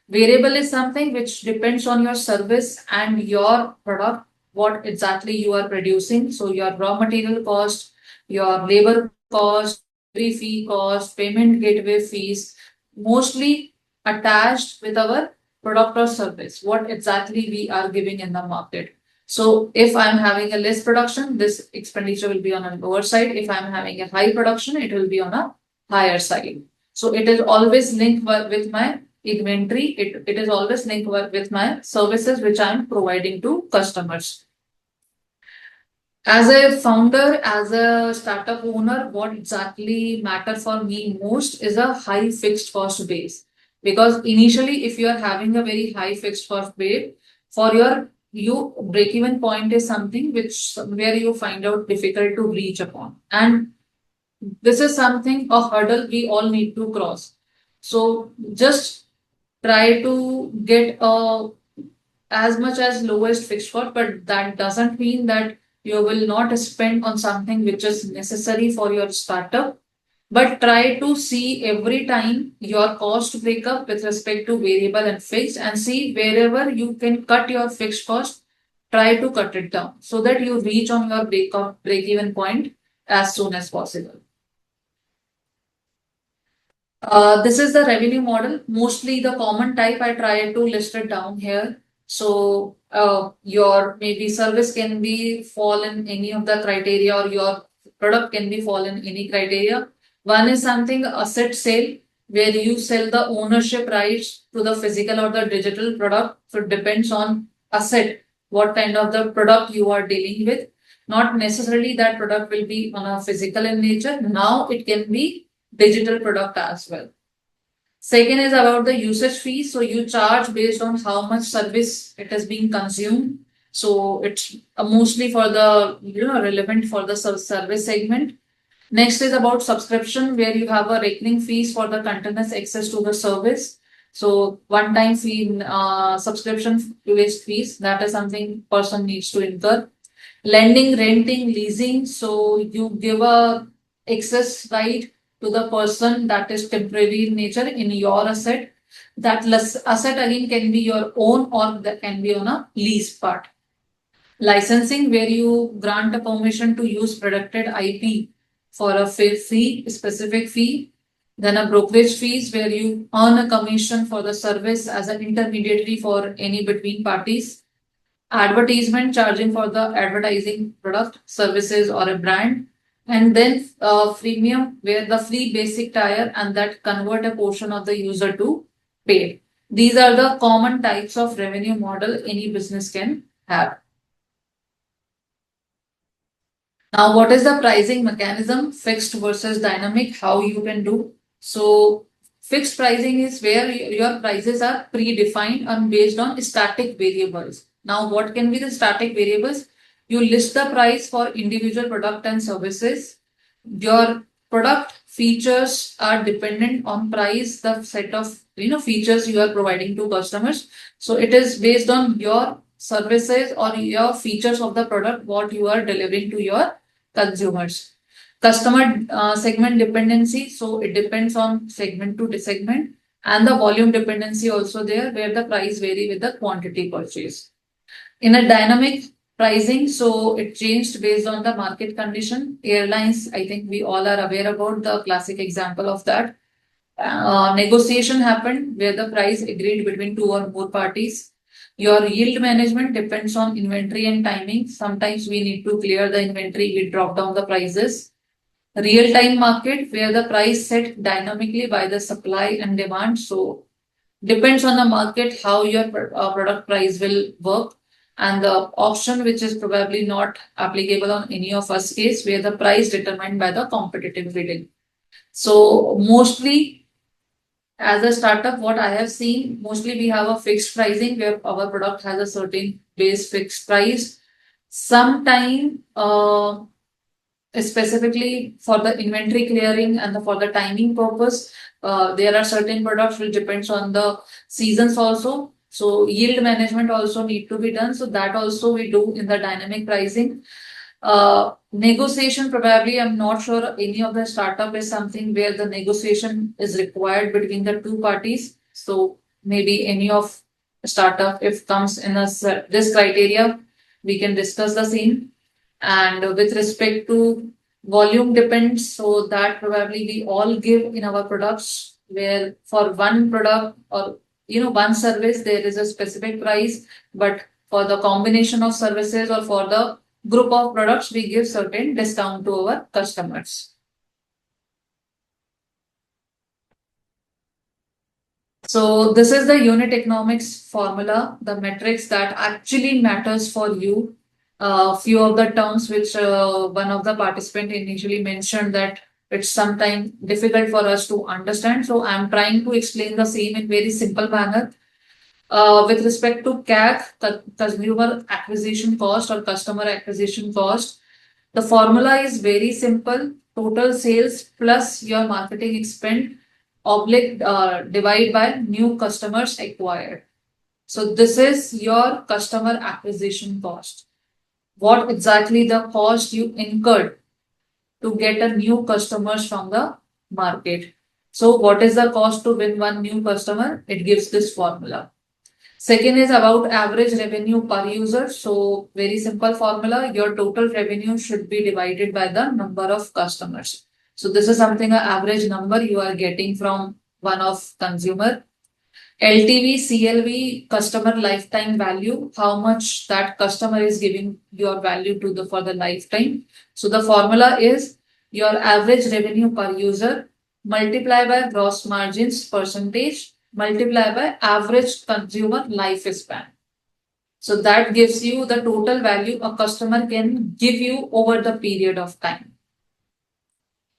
Variable is something which depends on your service and your product, what exactly you are producing. So your raw material cost, your labor cost, delivery fee cost, payment gateway fees, mostly attached with our product or service, what exactly we are giving in the market. So if I'm having a less production, this expenditure will be on a lower side. If I'm having a high production, it will be on a higher side. So it is always linked with my inventory. It is always linked with my services which I'm providing to customers. As a founder, as a startup owner, what exactly matter for me most is a high fixed cost base. Because initially, if you are having a very high fixed cost base, for you break-even point is something which where you find out difficult to reach upon. And this is something a hurdle we all need to cross. So just try to get as much as lowest fixed cost, but that doesn't mean that you will not spend on something which is necessary for your startup. But try to see every time your cost breakup with respect to variable and fixed and see wherever you can cut your fixed cost, try to cut it down so that you reach on your break even point as soon as possible. This is the revenue model. Mostly the common type I try to list it down here. So your maybe service can be fall in any of the criteria or your product can be fall in any criteria. One is something asset sale where you sell the ownership rights to the physical or the digital product. So it depends on asset, what kind of the product you are dealing with. Not necessarily that product will be on a physical in nature. Now it can be digital product as well. Second is about the usage fee. So you charge based on how much service it is being consumed. So it's mostly for the relevant for the service segment. Next is about subscription, where you have a recurring fees for the continuous access to the service. So one-time fee, subscription-based fees, that is something person needs to incur. Lending, renting, leasing. So you give a access right to the person that is temporary in nature in your asset. That asset again can be your own or that can be on a lease part. Licensing, where you grant a permission to use protected IP for a fee, specific fee. Then a brokerage fees, where you earn a commission for the service as an intermediary for any between parties. Advertisement, charging for the advertising product, services, or a brand. And then freemium, where the free basic tier and that convert a portion of the user to paid. These are the common types of revenue model any business can have. Now, what is the pricing mechanism? Fixed versus dynamic, how you can do. So, fixed pricing is where your prices are predefined and based on static variables. Now, what can be the static variables? You list the price for individual product and services. Your product features are dependent on price, the set of features you are providing to customers. So it is based on your services or your features of the product what you are delivering to your consumers. Customer segment dependency, so it depends on segment to segment, and the volume dependency also there, where the price vary with the quantity purchase. In a dynamic pricing, so it changed based on the market condition. Airlines, I think we all are aware about the classic example of that. Negotiation happened where the price agreed between two or more parties. Your yield management depends on inventory and timing. Sometimes we need to clear the inventory, we drop down the prices. Real time market, where the price set dynamically by the supply and demand. So depends on the market how your product price will work. And the option which is probably not applicable on any of us case, where the price determined by the competitive bidding. So mostly as a startup, what I have seen, mostly we have a fixed pricing where our product has a certain base fixed price. Sometime, specifically for the inventory clearing and for the timing purpose, there are certain products which depends on the seasons also. So yield management also need to be done. So that also we do in the dynamic pricing. Negotiation, probably I'm not sure any of the startup is something where the negotiation is required between the two parties. So maybe any of startup, if comes in this criteria, we can discuss the same. And with respect to volume depends, so that probably we all give in our products, where for one product or one service there is a specific price, but for the combination of services or for the group of products, we give certain discount to our customers. So this is the unit economics formula, the metrics that actually matters for you. Few of the terms which one of the participant initially mentioned that it's sometimes difficult for us to understand. So I'm trying to explain the same in very simple manner. With respect to CAC, consumer acquisition cost or customer acquisition cost, the formula is very simple. Total sales plus your marketing expend divide by new customers acquired. So this is your customer acquisition cost. What exactly the cost you incurred to get a new customers from the market. So what is the cost to win one new customer? It gives this formula. Second is about average revenue per user. So very simple formula, your total revenue should be divided by the number of customers. So this is something, an average number you are getting from one of consumer. LTV, CLV, customer lifetime value, how much that customer is giving your value to for the lifetime. So the formula is your average revenue per user multiply by gross margins percentage multiply by average consumer lifespan. So that gives you the total value a customer can give you over the period of time.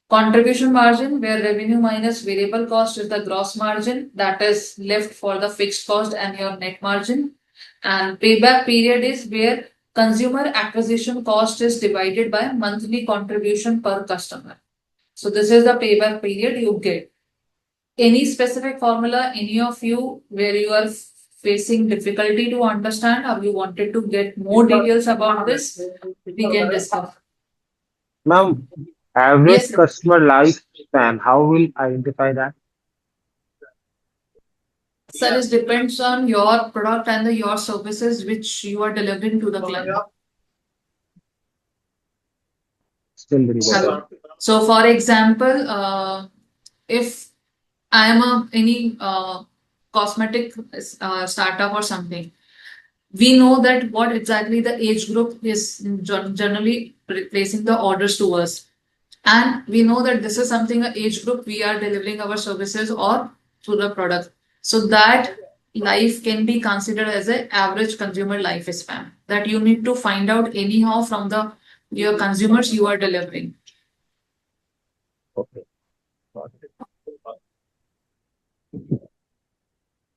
Contribution margin, where revenue minus variable cost is the gross margin that is left for the fixed cost and your net margin. And payback period is where consumer acquisition cost is divided by monthly contribution per customer. So this is the payback period you get. Any specific formula, any of you, where you are facing difficulty to understand or you wanted to get more details about this, we can discuss. Ma'am, average Yes, customer lifespan, how will I identify that? sir, it depends on your product and your services which you are delivering to the client. Still very good. So, for example, if I am any cosmetic startup or something, we know that what exactly the age group is generally placing the orders to us. And we know that this is something a age group we are delivering our services or through the product. So that life can be considered as an average consumer lifespan that you need to find out anyhow from the your consumers you are delivering. Okay.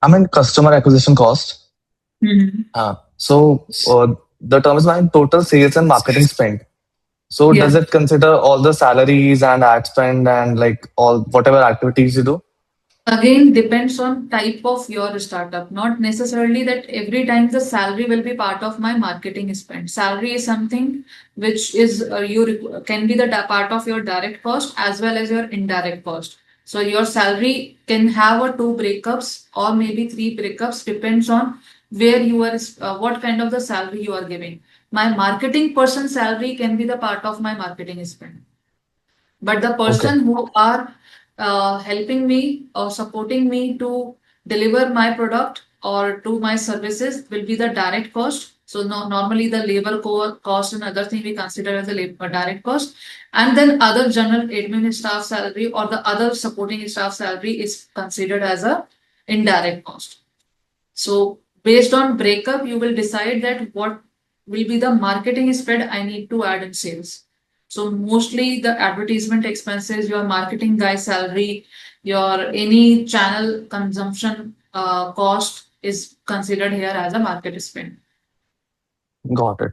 I mean, customer acquisition cost. Mhm. The term is my total sales and marketing spend. So does Yeah. it consider all the salaries and ad spend and like all whatever activities you do? Again, depends on type of your startup. Not necessarily that every time the salary will be part of my marketing spend. Salary is something which is can be the part of your direct cost as well as your indirect cost. So your salary can have a two breakups or maybe three breakups, depends on where you are, what kind of the salary you are giving. My marketing person salary can be the part of my marketing spend, but the Okay, person who are helping me or supporting me to deliver my product or to my services will be the direct cost. So no, normally the labor cost and other thing we consider as a labor direct cost, and then other general admin staff salary or the other supporting staff salary is considered as a indirect cost. So based on breakup, you will decide that what will be the marketing spread I need to add in sales. So mostly the advertisement expenses, your marketing guy salary, your any channel consumption cost is considered here as a market spend. got it.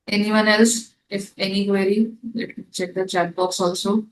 Anyone else? If any query, let me check the chat box also.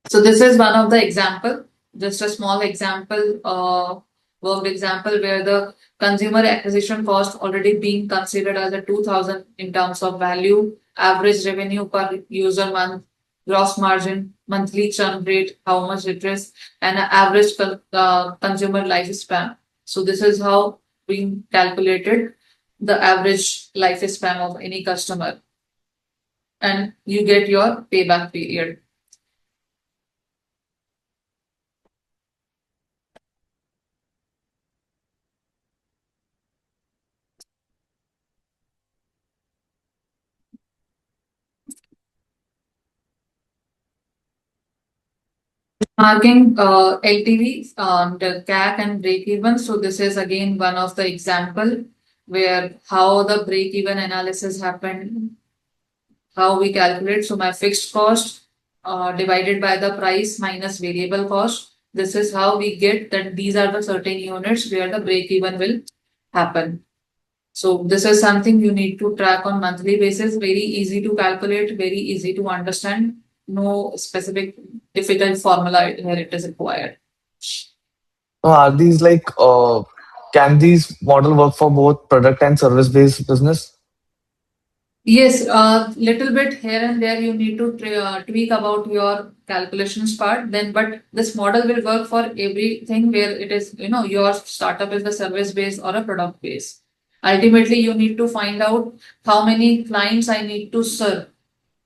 So this is one of the example, just a small example, worked example where the consumer acquisition cost already being considered as a 2000 in terms of value, average revenue per user month, gross margin, monthly churn rate, how much it is, and an average consumer lifespan. So this is how we calculated the average lifespan of any customer, and you get your payback period. Marking LTV, the CAC and break even. So this is again one of the example where how the break even analysis happened, how we calculate. So my fixed cost divided by the price minus variable cost. This is how we get that these are the certain units where the break even will happen. So this is something you need to track on monthly basis. Very easy to calculate, very easy to understand. No specific difficult formula where it is required. So are these like can these model work for both product and service based business? Yes, little bit here and there you need to tweak about your calculations part. Then, but this model will work for everything where it is, your startup is the service base or a product base. Ultimately, you need to find out how many clients I need to serve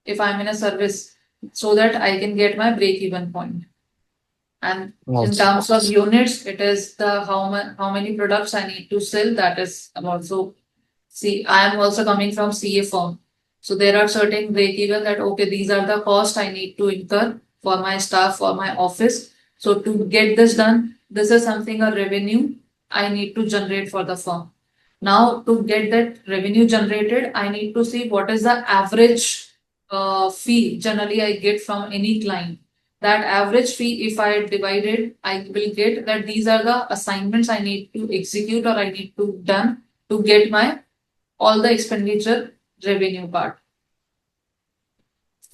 if I'm in a service so that I can get my break even point. And in Also, terms of units, it is the how many products I need to sell. That is also see. I am also coming from CA firm, so there are certain break even that okay, these are the cost I need to incur for my staff for my office. So to get this done, this is something a revenue I need to generate for the firm. Now, to get that revenue generated, I need to see what is the average fee generally I get from any client. That average fee, if I divide it, I will get that these are the assignments I need to execute or I need to done to get my all the expenditure revenue part.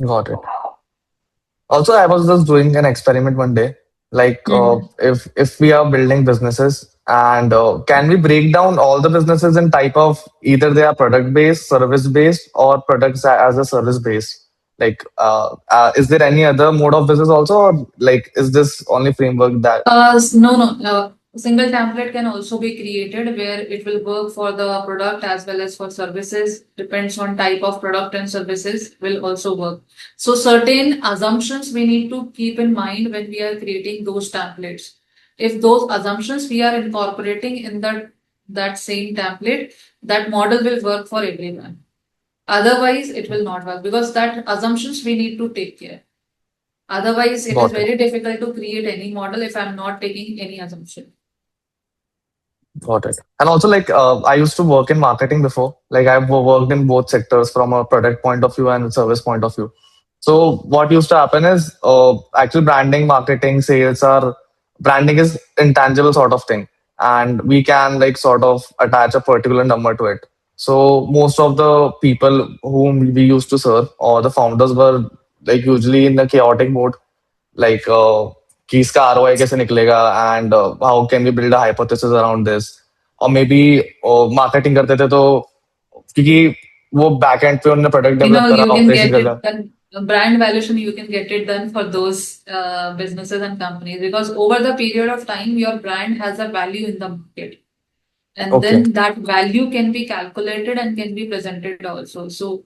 Got it. Also, I was just doing an experiment one day. Like, Mhm. if we are building businesses, and can we break down all the businesses in type of either they are product based, service based, or products as a service based? Like, is there any other mode of business also, or like, is this only framework that? No, no. Single template can also be created where it will work for the product as well as for services. Depends on type of product and services will also work. So certain assumptions we need to keep in mind when we are creating those templates. If those assumptions we are incorporating in that same template, that model will work for everyone. Otherwise, it will not work because that assumptions we need to take care. Otherwise, it is Got it. very difficult to create any model if I'm not taking any assumption. Got it. And also, like, I used to work in marketing before. Like, I've worked in both sectors from a product point of view and service point of view. So, what used to happen is, actual branding, marketing, sales are branding is intangible sort of thing, and we can like sort of attach a particular number to it. So, most of the people whom we used to serve or the founders were like usually in a chaotic mode, like कि इसका ROI कैसे निकलेगा and how can we build a hypothesis around this, or maybe marketing करते थे तो क्योंकि वो back and पे उन्होंने प्रोडक्ट डेवलप करा You can ऑपरेशन get करा. it done. Brand valuation, you can get it done for those businesses and companies because over the period of time, your brand has a value in the market. And Okay. then that value can be calculated and can be presented also. So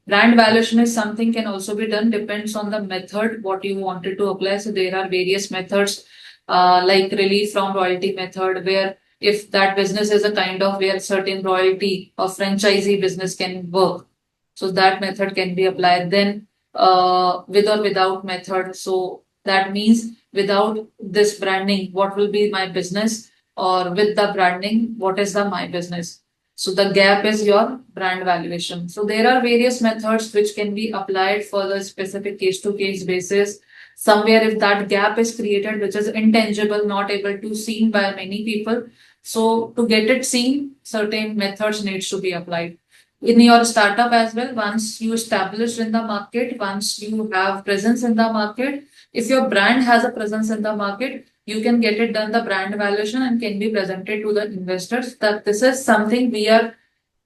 brand valuation is something can also be done, depends on the method what you wanted to apply. So there are various methods like relief from royalty method, where if that business is a kind of where certain royalty or franchisee business can work, so that method can be applied. Then with or without method, so that means without this branding what will be my business, or with the branding what is the my business. So the gap is your brand valuation. So there are various methods which can be applied for the specific case to case basis. Somewhere if that gap is created which is intangible, not able to seen by many people, so to get it seen, certain methods needs to be applied in your startup as well. Once you establish in the market, once you have presence in the market, if your brand has a presence in the market, you can get it done the brand valuation and can be presented to the investors that this is something we are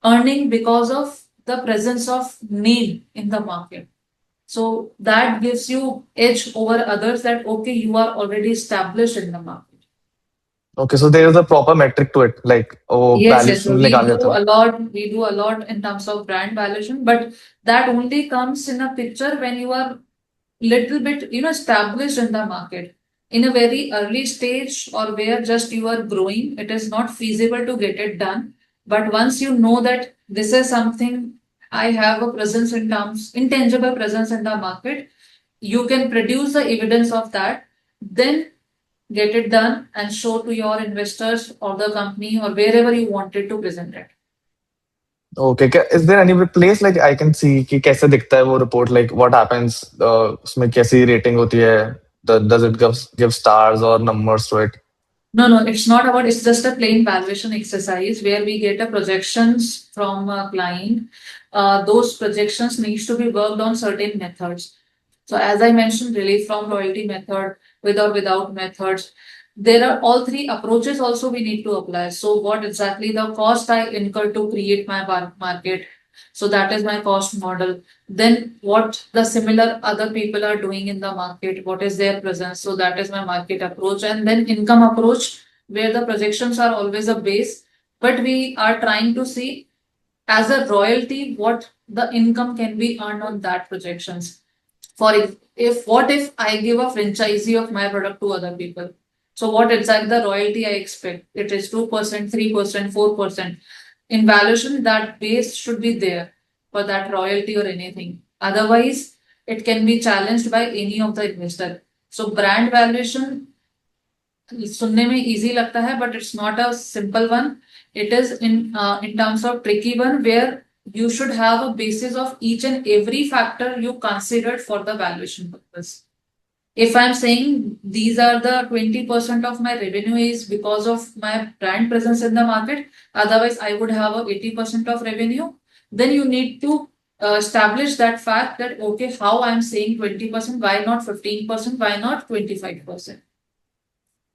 earning because of the presence of name in the market. So that gives you edge over others that okay, you are already established in the market. Okay, so there is a proper metric to it, like Yes, value yes. So निकाल देते हो. we do a lot in terms of brand valuation, but that only comes in a picture when you are little bit, established in the market. In a very early stage or where just you are growing, it is not feasible to get it done. But once you know that this is something I have a presence in terms, intangible presence in the market, you can produce the evidence of that, then get it done and show to your investors or the company or wherever you wanted to present it. Okay, is there any place like I can see कि कैसे दिखता है वो report, like what happens, उसमें कैसी rating होती है, does it give stars or numbers to it? No, no, it's not about, it's just a plain valuation exercise where we get a projections from a client. Those projections needs to be worked on certain methods. So as I mentioned, relief from royalty method, with or without methods. There are all three approaches also we need to apply. So what exactly the cost I incur to create my market. So that is my cost model. Then what the similar other people are doing in the market, what is their presence? So that is my market approach. And then income approach, where the projections are always a base, but we are trying to see as a royalty what the income can be earned on that projections. For if what if I give a franchisee of my product to other people? So what exactly the royalty I expect? It is 2%, 3%, 4%. In valuation, that base should be there for that royalty or anything. Otherwise, it can be challenged by any of the investor. So brand valuation सुनने में easy लगता है, but it's not a simple one. It is in terms of tricky one where you should have a basis of each and every factor you considered for the valuation purpose. If I'm saying these are the 20% of my revenue is because of my brand presence in the market, otherwise I would have a 80% of revenue, then you need to establish that fact that, okay, how I'm saying 20%, why not 15%, why not 25%?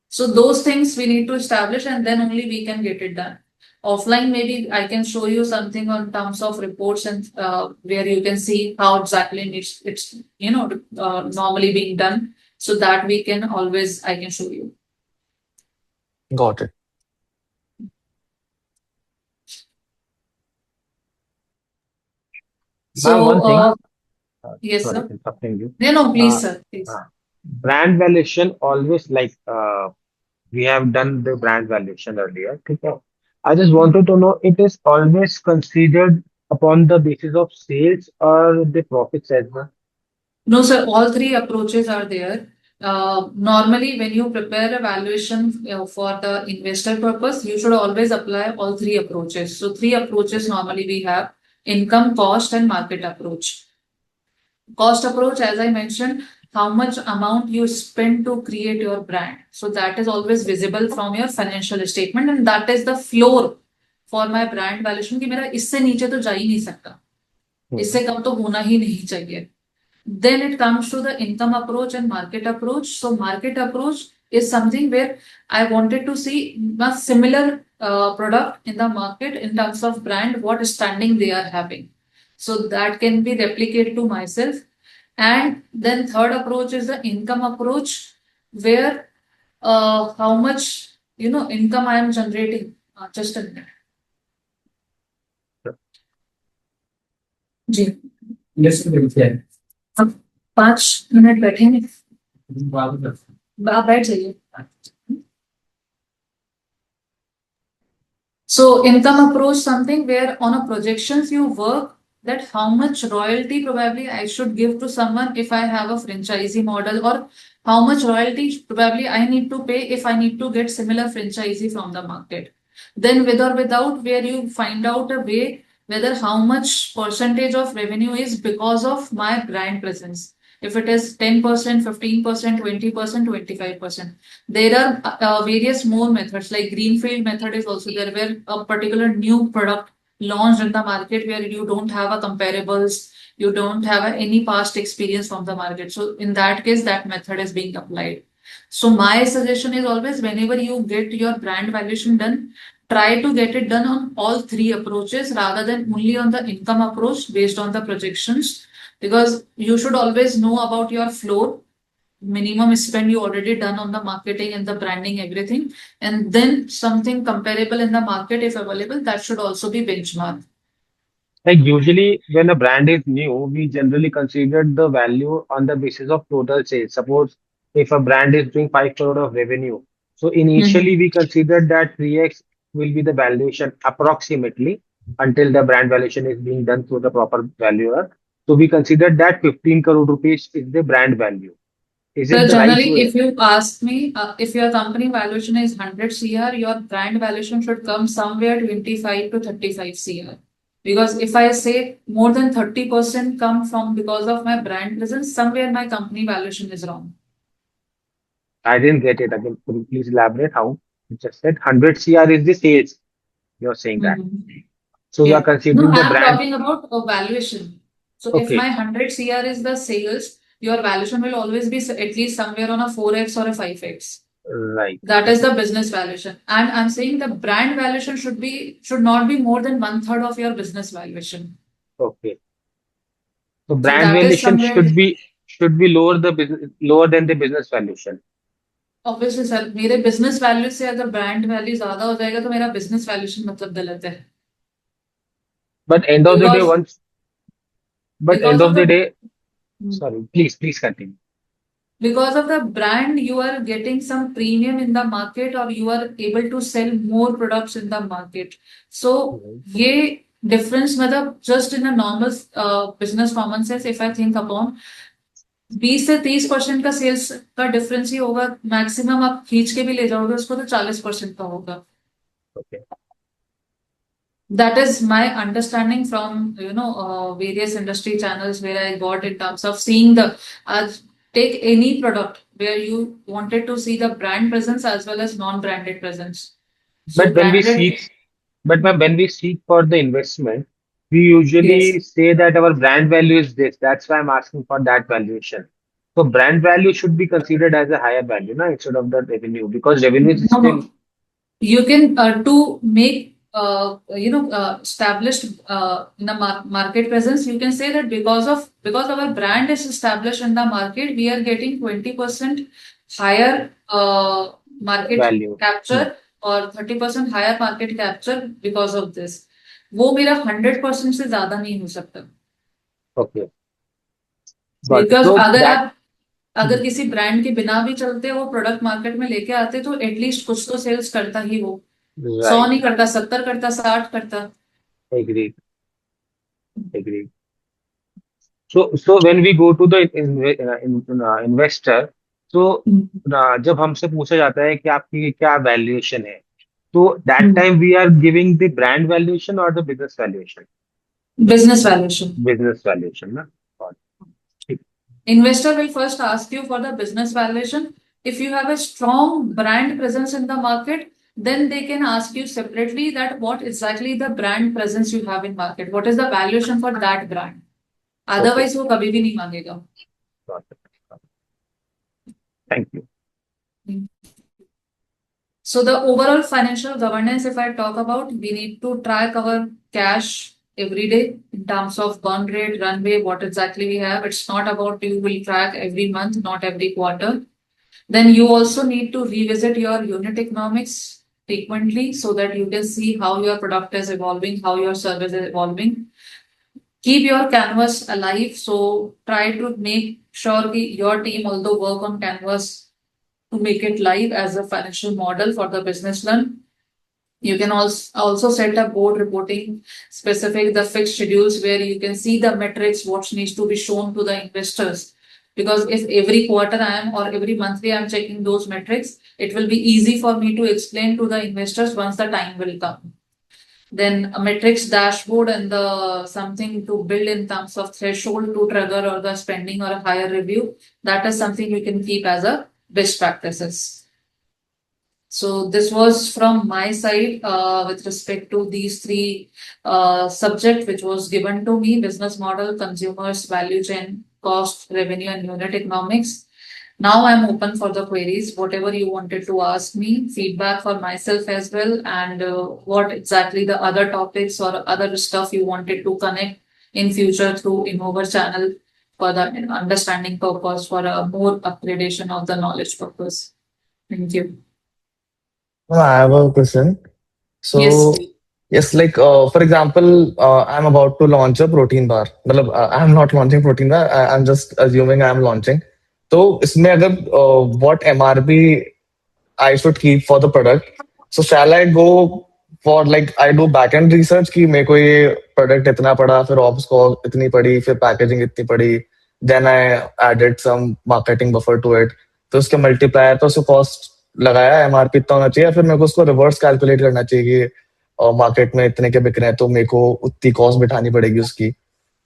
So those things we need to establish and then only we can get it done. Offline, maybe I can show you something on terms of reports and where you can see how exactly it's normally being done. So that we can always, I can show you. Got it. Now, one So, thing, yes, sorry, sir. interrupting you. No, Uh, please, sir, please. Brand valuation always like we have done the brand valuation earlier. Okay. I just wanted to know it is always considered upon the basis of sales or the profits as well. No, sir, all three approaches are there. Normally, when you prepare a valuation for the investor purpose, you should always apply all three approaches. So, three approaches normally we have: income, cost, and market approach. Cost approach, as I mentioned, how much amount you spend to create your brand. So, that is always visible from your financial statement, and that is the floor for my brand valuation कि मेरा इससे नीचे तो जा ही नहीं सकता, इससे कम तो होना ही नहीं चाहिए. Then it comes to the income approach and market approach. So market approach is something where I wanted to see a similar product in the market in terms of brand, what standing they are having. So that can be replicated to myself. And then third approach is the income approach, where how much income I am generating. Just a minute. Ji. Yes, sir. अब 5 minute बैठेंगे, आप बैठ जाइए. So income approach, something where on a projections you work that how much royalty probably I should give to someone if I have a franchisee model, or how much royalty probably I need to pay if I need to get similar franchisee from the market. Then with or without, where you find out a way whether how much percentage of revenue is because of my brand presence. If it is 10%, 15%, 20%, 25%. There are various more methods, like greenfield method is also there, where a particular new product launched in the market where you don't have a comparables, you don't have any past experience from the market. So in that case, that method is being applied. So my suggestion is always, whenever you get your brand valuation done, try to get it done on all three approaches rather than only on the income approach based on the projections, because you should always know about your floor, minimum spend you already done on the marketing and the branding, everything, and then something comparable in the market if available, that should also be benchmarked. Like usually when a brand is new, we generally consider the value on the basis of total sales. Suppose if a brand is doing 5 crore of revenue, so initially we consider that 3x will be the valuation approximately until the brand valuation is being done through the proper valuer. So we consider that 15 crore rupees is the brand value. Is So it the right generally, way? if you ask me, if your company valuation is 100 CR, your brand valuation should come somewhere 25 to 35 CR. Because if I say more than 30% come from because of my brand presence, somewhere my company valuation is wrong. I didn't get it again. Could you please elaborate how you just said 100 CR is the sales. You're saying that. So you are Yeah. No, considering the I'm brand. talking about a valuation. So if Okay. my 100 CR is the sales, your valuation will always be at least somewhere on a 4x or a 5x. Right. That is the business valuation. And I'm saying the brand valuation should not be more than 1/3 of your business valuation. Okay. So So brand that is valuation somewhere, should be lower than the business valuation. obviously sir, मेरे business value से अगर brand value ज़्यादा हो जाएगा तो मेरा business valuation मतलब गलत है. But end of the day, Because end because of of the the day, sorry, please continue. because of the brand, you are getting some premium in the market, or you are able to sell more products in the market. So ये difference मतलब just in a normal business common sense, if I think upon, 20 से 30% का sales का difference ही होगा maximum. आप खींच के भी ले जाओगे उसको तो 40% का होगा। Okay. That is my understanding from various industry channels where I got in terms of seeing the take any product where you wanted to see the brand presence as well as non-branded presence. So But when we branded, seek, but ma'am, when we seek for the investment, we yes. usually say that our brand value is this. That's why I'm asking for that valuation. So brand value should be considered as a higher value, na, instead of the revenue, because revenue is No, still no. You can to make established in the market presence. You can say that because our brand is established in the market, we are getting 20% higher market value. capture or 30% higher market capture because of this. वो मेरा 100% से ज्यादा नहीं हो सकता। Okay, got it. Because So अगर that, आप अगर किसी ब्रांड के बिना भी चलते वो प्रोडक्ट मार्केट में लेके आते तो एटलीस्ट कुछ तो सेल्स करता ही वो। 100 right, नहीं करता, 70 करता, 60 करता। agreed, agreed. So when we go to the investor, so जब हमसे पूछा जाता है कि आपकी क्या वैल्यूएशन है, तो that time we are giving the brand valuation or the business valuation? Business valuation. Business valuation, ना? Got it. Investor will first ask you for the business valuation. If you have a strong brand presence in the market, then they can ask you separately that what exactly the brand presence you have in market. What is the valuation for that brand? Okay, Otherwise वो कभी भी नहीं मांगेगा। got it. Thank you. So the overall financial governance, if I talk about, we need to track our cash every day in terms of burn rate, runway, what exactly we have. It's not about you will track every month, not every quarter. Then you also need to revisit your unit economics frequently so that you can see how your product is evolving, how your service is evolving. Keep your canvas alive. So try to make sure your team also work on canvas to make it live as a financial model for the business run. You can also set up board reporting specific the fixed schedules where you can see the metrics, what needs to be shown to the investors. Because if every quarter I am or every monthly I am checking those metrics, it will be easy for me to explain to the investors once the time will come. Then a metrics dashboard and the something to build in terms of threshold to trigger or the spending or a higher review. That is something you can keep as a best practices. So this was from my side with respect to these three subject which was given to me: business model, consumers, value chain, cost, revenue, and unit economics. Now I'm open for the queries, whatever you wanted to ask me, feedback for myself as well, and what exactly the other topics or other stuff you wanted to connect in future through Innovher channel for the understanding purpose, for a more upgradation of the knowledge purpose. Thank you. I have a question. Yes. So, yes, like for example, I'm about to launch a protein bar. मतलब I'm not launching protein bar. I'm just assuming I'm launching. तो इसमें अगर what MRP I should keep for the product. So shall I go for like I do back end research कि मेरे को ये product इतना पड़ा, फिर ops cost इतनी पड़ी, फिर packaging इतनी पड़ी. Then I added some marketing buffer to it. तो उसके multiplier पे उसको cost लगाया, MRP इतना होना चाहिए, फिर मेरे को उसको reverse calculate करना चाहिए कि मार्केट में इतने के बिक रहे हैं तो मेरे को उतनी कॉस्ट बिठानी पड़ेगी उसकी.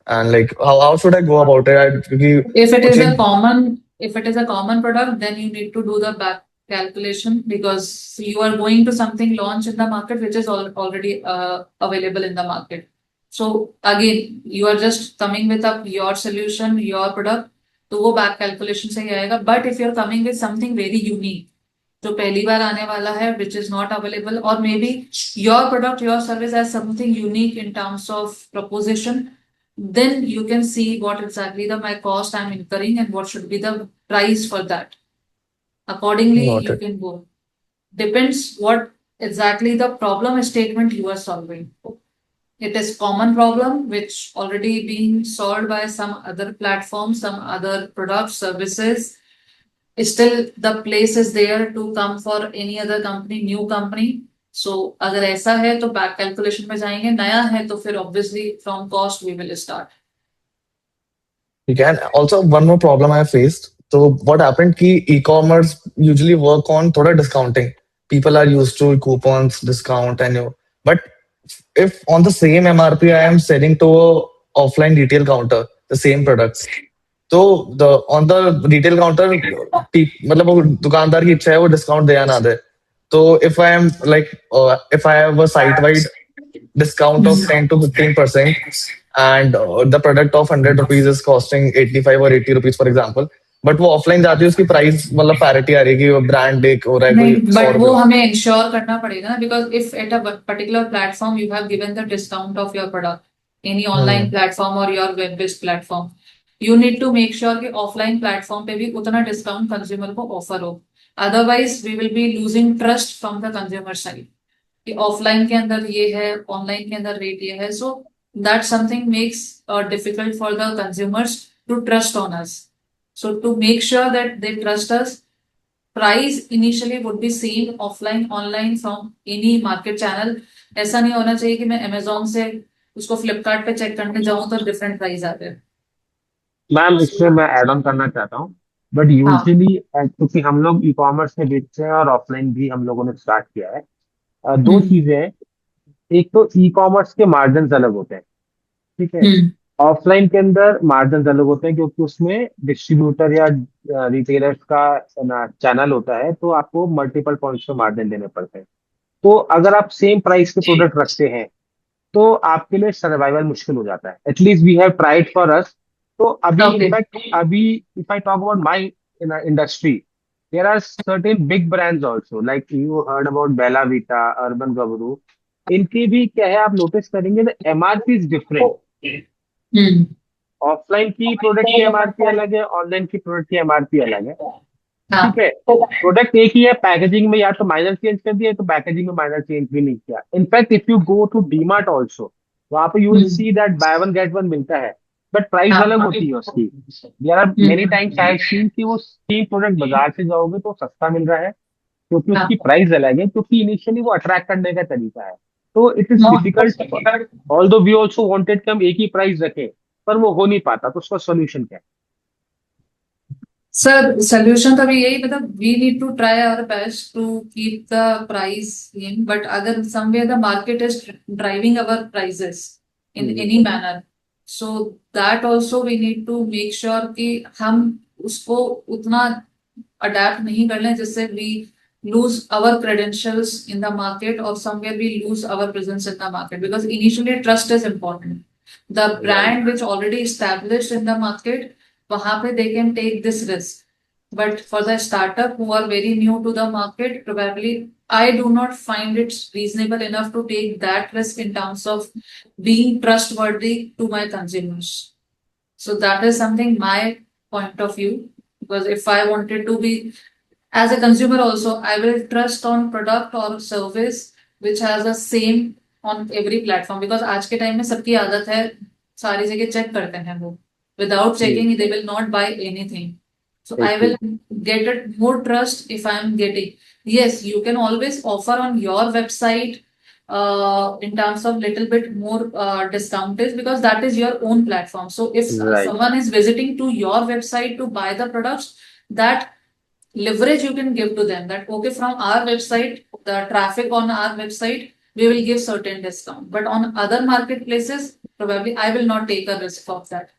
And like how should I go about it? क्योंकि If it कुछ is एक a common product, then you need to do the back calculation because you are going to something launch in the market which is already available in the market. So again, you are just coming with your solution, your product, तो वो back calculation से ही आएगा. But if you are coming with something very unique, जो पहली बार आने वाला है, which is not available, or maybe your product, your service has something unique in terms of proposition, then you can see what exactly my cost I'm incurring and what should be the price for that. Accordingly, got you it. can go. Depends what exactly the problem statement you are solving. It is common problem which already being solved by some other platforms, some other products, services. Still the place is there to come for any other company, new company. So अगर ऐसा है तो back calculation में जाएंगे, नया है तो फिर obviously from cost we will start. You can also one more problem I faced. So what happened? Ki e-commerce usually work on thoda discounting. People are used to coupons, discount, and but if on the same MRP I am selling to a offline retail counter the same product. तो the on the retail counter मतलब वो दुकानदार की इच्छा है वो discount दे या ना दे. तो if I am like if I have a site wide discount of 10 to 15% and the product of 100 rupees is costing 85 or 80 rupees for example, but वो ऑफलाइन जाती है उसकी प्राइस मतलब पैरिटी आ रही है कि वो ब्रांड एक हो रहा है नहीं, कोई 100 बट वो रुपए. हमें इंश्योर करना पड़ेगा ना, because if at a particular platform you have given the discount of your product any online platform or your web based platform, you need to make sure कि ऑफलाइन प्लेटफॉर्म पे भी उतना डिस्काउंट कंज्यूमर को offer हो. Otherwise we will be losing trust from the consumer side कि offline के अंदर ये है, ऑनलाइन के अंदर रेट ये है. So that something makes difficult for the consumers to trust on us. So to make sure that they trust us, price initially would be seen offline, online from any market channel. ऐसा नहीं होना चाहिए कि मैं Amazon से उसको Flipkart पे check करने जाऊं तो डिफरेंट प्राइस आ जाए. मैम इसमें मैं ऐड ऑन करना चाहता हूँ, बट हाँ. यूजुअली क्योंकि हम लोग ई कॉमर्स में बेचते हैं और ऑफलाइन भी हम लोगों ने स्टार्ट किया है, दो चीजें हैं. एक तो ई कॉमर्स के मार्जिन अलग होते हैं, ठीक है. ऑफलाइन के अंदर मार्जिन अलग होते हैं क्योंकि उसमें डिस्ट्रीब्यूटर या रिटेलर्स का चैनल होता है, तो आपको मल्टीपल पॉइंट्स पे मार्जिन देने पड़ते हैं. तो अगर आप सेम प्राइस के प्रोडक्ट रखते हैं तो आपके लिए सर्वाइवल मुश्किल हो जाता है. At least we have tried for us. तो अभी इनफैक्ट अभी if I talk about my industry, there are certain big brands also like you heard about Bella Vita, Urban Gabru. इनके भी क्या है, आप नोटिस करेंगे the MRP is different. Offline की प्रोडक्ट की एमआरपी अलग है, ऑनलाइन की प्रोडक्ट की एमआरपी अलग है, ठीक है. प्रोडक्ट एक ही है, पैकेजिंग में या तो माइनर चेंज कर दिया तो पैकेजिंग में माइनर चेंज भी नहीं किया. In fact if you go to DMart also, वहां पे you will see that buy one get one मिलता है, बट प्राइस अलग होती है उसकी. There are many times I have seen कि वो सेम प्रोडक्ट बाजार से जाओगे तो सस्ता मिल रहा है क्योंकि उसकी प्राइस अलग है, क्योंकि इनिशियली वो अट्रैक्ट करने का तरीका है. तो it is difficult, although we also wanted कि हम एक ही प्राइस रखें, पर वो हो नहीं पाता. तो उसका सोल्यूशन क्या है? सर सोल्यूशन तो अभी यही, मतलब we need to try our best to keep the price in, but अगर somewhere the market is driving our prices in any manner, so that also we need to make sure कि हम उसको उतना adapt नहीं कर लें जिससे we lose our credentials in the market or somewhere we lose our presence in the market, because initially trust is important. The brand which already established in the market, wahan pe they can take this risk, but for the startup who are very new to the market, probably I do not find it reasonable enough to take that risk in terms of being trustworthy to my consumers. So that is something my point of view, because if I wanted to be as a consumer also, I will trust on product or service which has the same on every platform, because आज के time में सबकी आदत है सारी जगह check करते हैं वो, without checking they will not buy anything. So I will get it more trust if I am getting. Yes, you can always offer on your website in terms of little bit more discounted, because that is your own platform. So if someone is visiting to your website to buy the products, that leverage you can give to them, that okay, from our website, the traffic on our website, we will give certain discount, but on other marketplaces probably I will not take a risk of that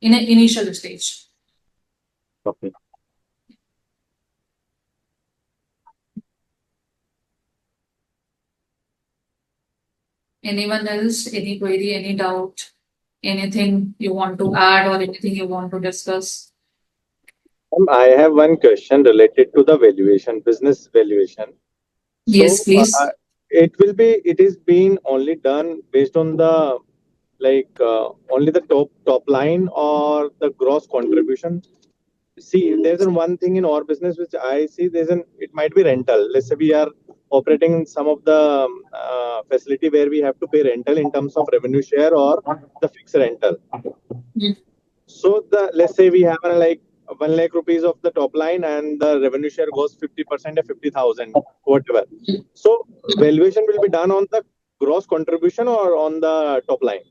in an initial stage. Okay. Anyone else, any query, any doubt, anything you want to add or anything you want to discuss? I have one question related to the valuation, business valuation. Yes, please. It is being only done based on the only the top line or the gross contribution. See, there's one thing in our business which I see, it might be rental. Let's say we are operating some of the facility where we have to pay rental in terms of revenue share or the fixed rental. So let's say we have 1 lakh rupees of the top line and the revenue share goes 50% of 50,000, whatever. So valuation will be done on the gross contribution or on the top line?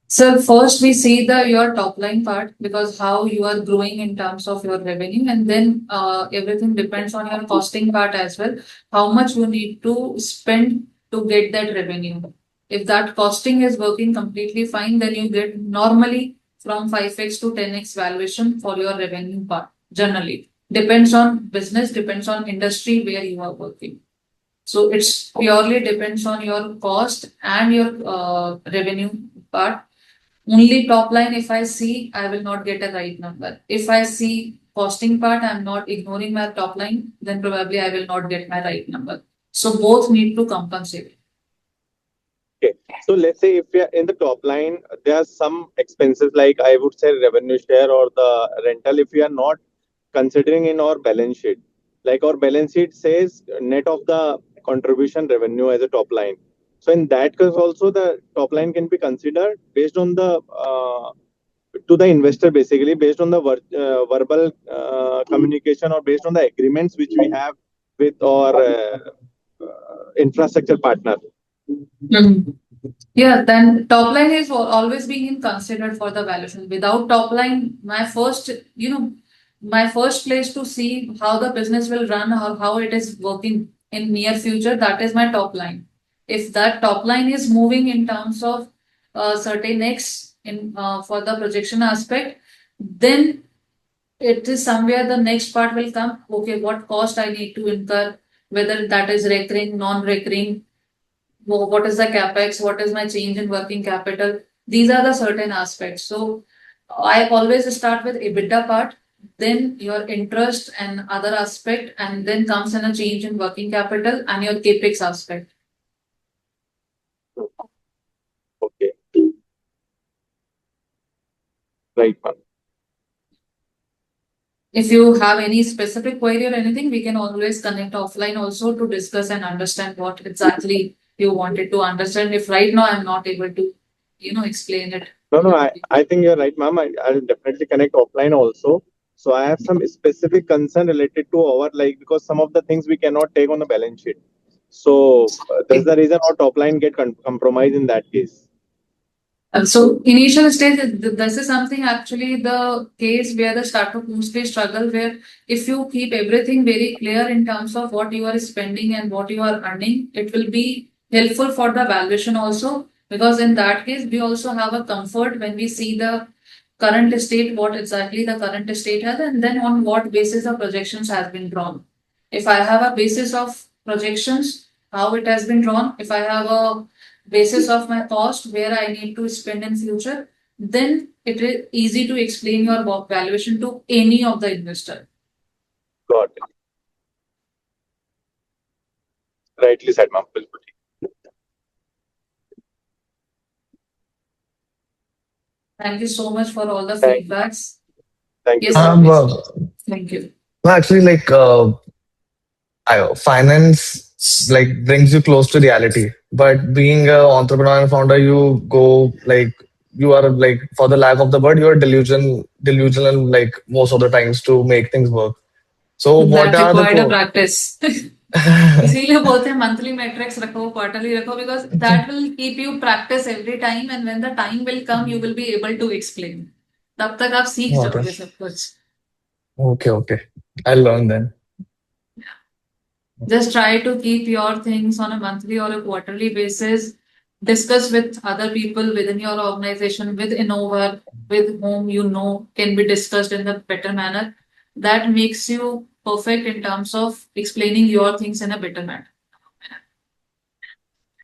So first we see your top line part, because how you are growing in terms of your revenue, and then everything depends on your costing part as well. How much you need to spend to get that revenue. If that costing is working completely fine, then you get normally from 5x to 10x valuation for your revenue part. Generally, depends on business, depends on industry where you are working. So it's purely depends on your cost and your revenue part. Only top line, if I see, I will not get a right number. If I see costing part, I'm not ignoring my top line, then probably I will not get my right number. So both need to compensate. Okay. So let's say if we are in the top line, there are some expenses like I would say revenue share or the rental. If we are not considering in our balance sheet, like our balance sheet says net of the contribution revenue as a top line. So in that case also the top line can be considered based on the to the investor basically based on the verbal communication or based on the agreements which we have with our infrastructure partner. Mhm. Yeah, then top line is always being considered for the valuation. Without top line, my first place to see how the business will run, how it is working in near future, that is my top line. If that top line is moving in terms of certain X in for the projection aspect, then it is somewhere the next part will come. Okay, what cost I need to incur, whether that is recurring, non-recurring, what is the capex, what is my change in working capital. These are the certain aspects. So I always start with EBITDA part, then your interest and other aspect, and then comes in a change in working capital and your capex aspect. Okay. Right, ma'am. If you have any specific query or anything, we can always connect offline also to discuss and understand what exactly you wanted to understand. If right now I'm not able to, explain it. No, I think you're right, ma'am. I'll definitely connect offline also. So I have some specific concern related to our like because some of the things we cannot take on the balance sheet. So that's the reason our top line get compromised in that case. So initial stage, this is something actually the case where the startup mostly struggle, where if you keep everything very clear in terms of what you are spending and what you are earning, it will be helpful for the valuation also, because in that case we also have a comfort when we see the current state, what exactly the current state has, and then on what basis of projections has been drawn. If I have a basis of projections, how it has been drawn, if I have a basis of my cost where I need to spend in future, then it is easy to explain your valuation to any of the investor. Got it. Rightly said, ma'am. Thank you so much for all the Thank, feedbacks. thank you, Yes, ma'am. thank you. Actually, like finance, like brings you close to reality. But being an entrepreneur and founder, you go like you are like for the lack of the word, you are delusional like most of the times to make things work. So what That are the required a practice. इसीलिए बोलते हैं monthly metrics रखो, quarterly रखो, because that will keep you practice every time, and when the time will come, you will be able to explain. तब तक आप सीख okay, जाओगे सब कुछ. okay, I'll learn then. Just try to keep your things on a monthly or a quarterly basis. Discuss with other people within your organization, with Innovher, with whom you know can be discussed in a better manner. That makes you perfect in terms of explaining your things in a better manner.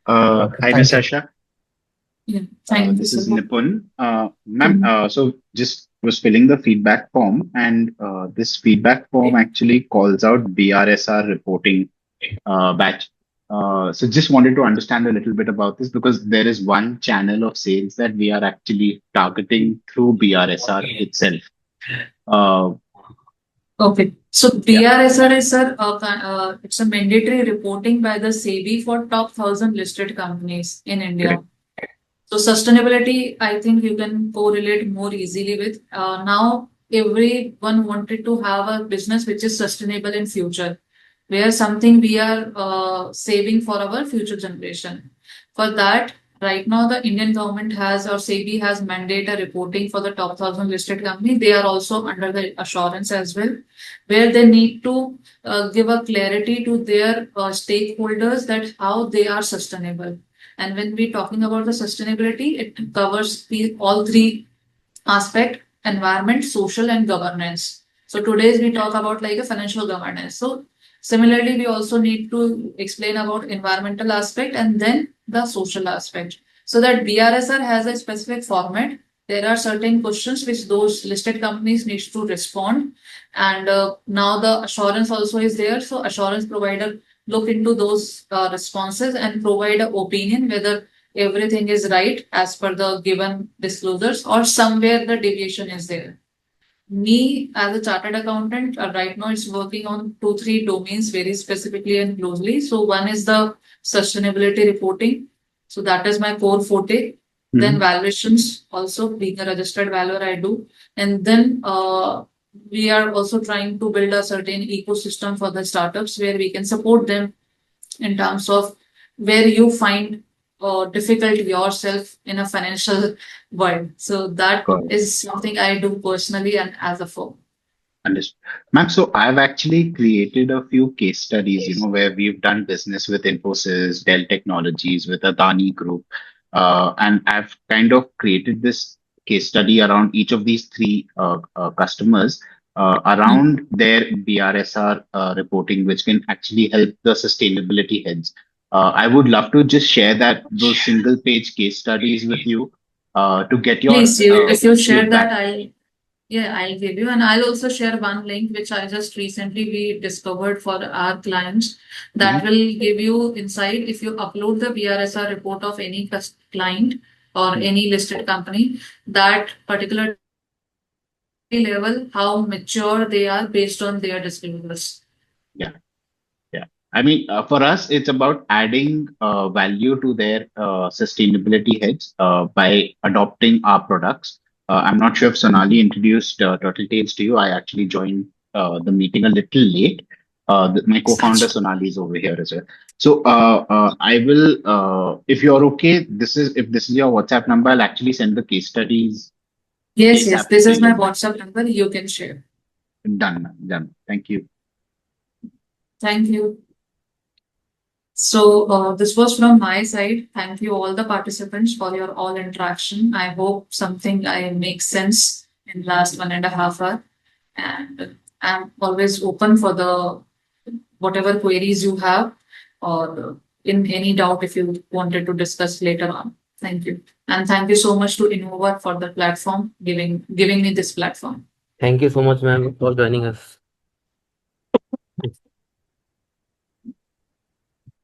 Okay, Hi, thank Miss you. Asha. Yeah. Thank you, This is sir. Nipun. Ma'am, so just was filling the feedback form, and this feedback form actually calls out BRSR reporting batch. So just wanted to understand a little bit about this because there is one channel of sales that we are actually targeting through BRSR itself. Okay. So BRSR is, sir, it's a mandatory reporting by the SEBI for top 1,000 listed companies in India. So sustainability, I think you can correlate more easily with. Now, everyone wanted to have a business which is sustainable in future, where something we are saving for our future generation. For that, right now the Indian government has, or SEBI has mandated reporting for the top 1,000 listed company. They are also under the assurance as well, where they need to give a clarity to their stakeholders that how they are sustainable. And when we're talking about the sustainability, it covers all three aspect: environment, social, and governance. So today's we talk about like a financial governance. So similarly, we also need to explain about environmental aspect and then the social aspect. So that BRSR has a specific format. There are certain questions which those listed companies needs to respond, and now the assurance also is there. So assurance provider look into those responses and provide an opinion whether everything is right as per the given disclosures or somewhere the deviation is there. Me as a chartered accountant, right now it's working on two, three domains very specifically and closely. So one is the sustainability reporting. So that is my core forte. Then valuations, also being a registered valuer, I do. And then we are also trying to build a certain ecosystem for the startups where we can support them in terms of where you find difficult yourself in a financial world. So that Got it. is something I do personally and as a firm. Understood. Ma'am, so I've actually created a few case studies, where we've done business with Infosys, Dell Technologies, with Adani Group. And I've kind of created this case study around each of these three customers, around their BRSR reporting, which can actually help the sustainability heads. I would love to just share those single page case studies with you to get your Please, if you share that, feedback. I'll give you, and I'll also share one link which I just recently we discovered for our clients that Mhm. will give you insight. If you upload the BRSR report of any client or any listed company, that particular level, how mature they are based on their disclosures. Yeah. Yeah. I mean, for us, it's about adding value to their sustainability heads by adopting our products. I'm not sure if Sonali introduced Turtle Tales to you. I actually joined the meeting a little late. My co-founder Sonali is over here as well. So I will, if you're okay, if this is your WhatsApp number, I'll actually send the case studies Yes, ASAP this to is my you. WhatsApp number. You can share. Done, ma'am, done. Thank you. Thank you. So this was from my side. Thank you all the participants for your all interaction. I hope something I make sense in last 1.5 hour. And I'm always open for the whatever queries you have or in any doubt if you wanted to discuss later on. Thank you. And thank you so much to Innovher for the platform, giving me this platform. Thank you so much, ma'am, for joining us.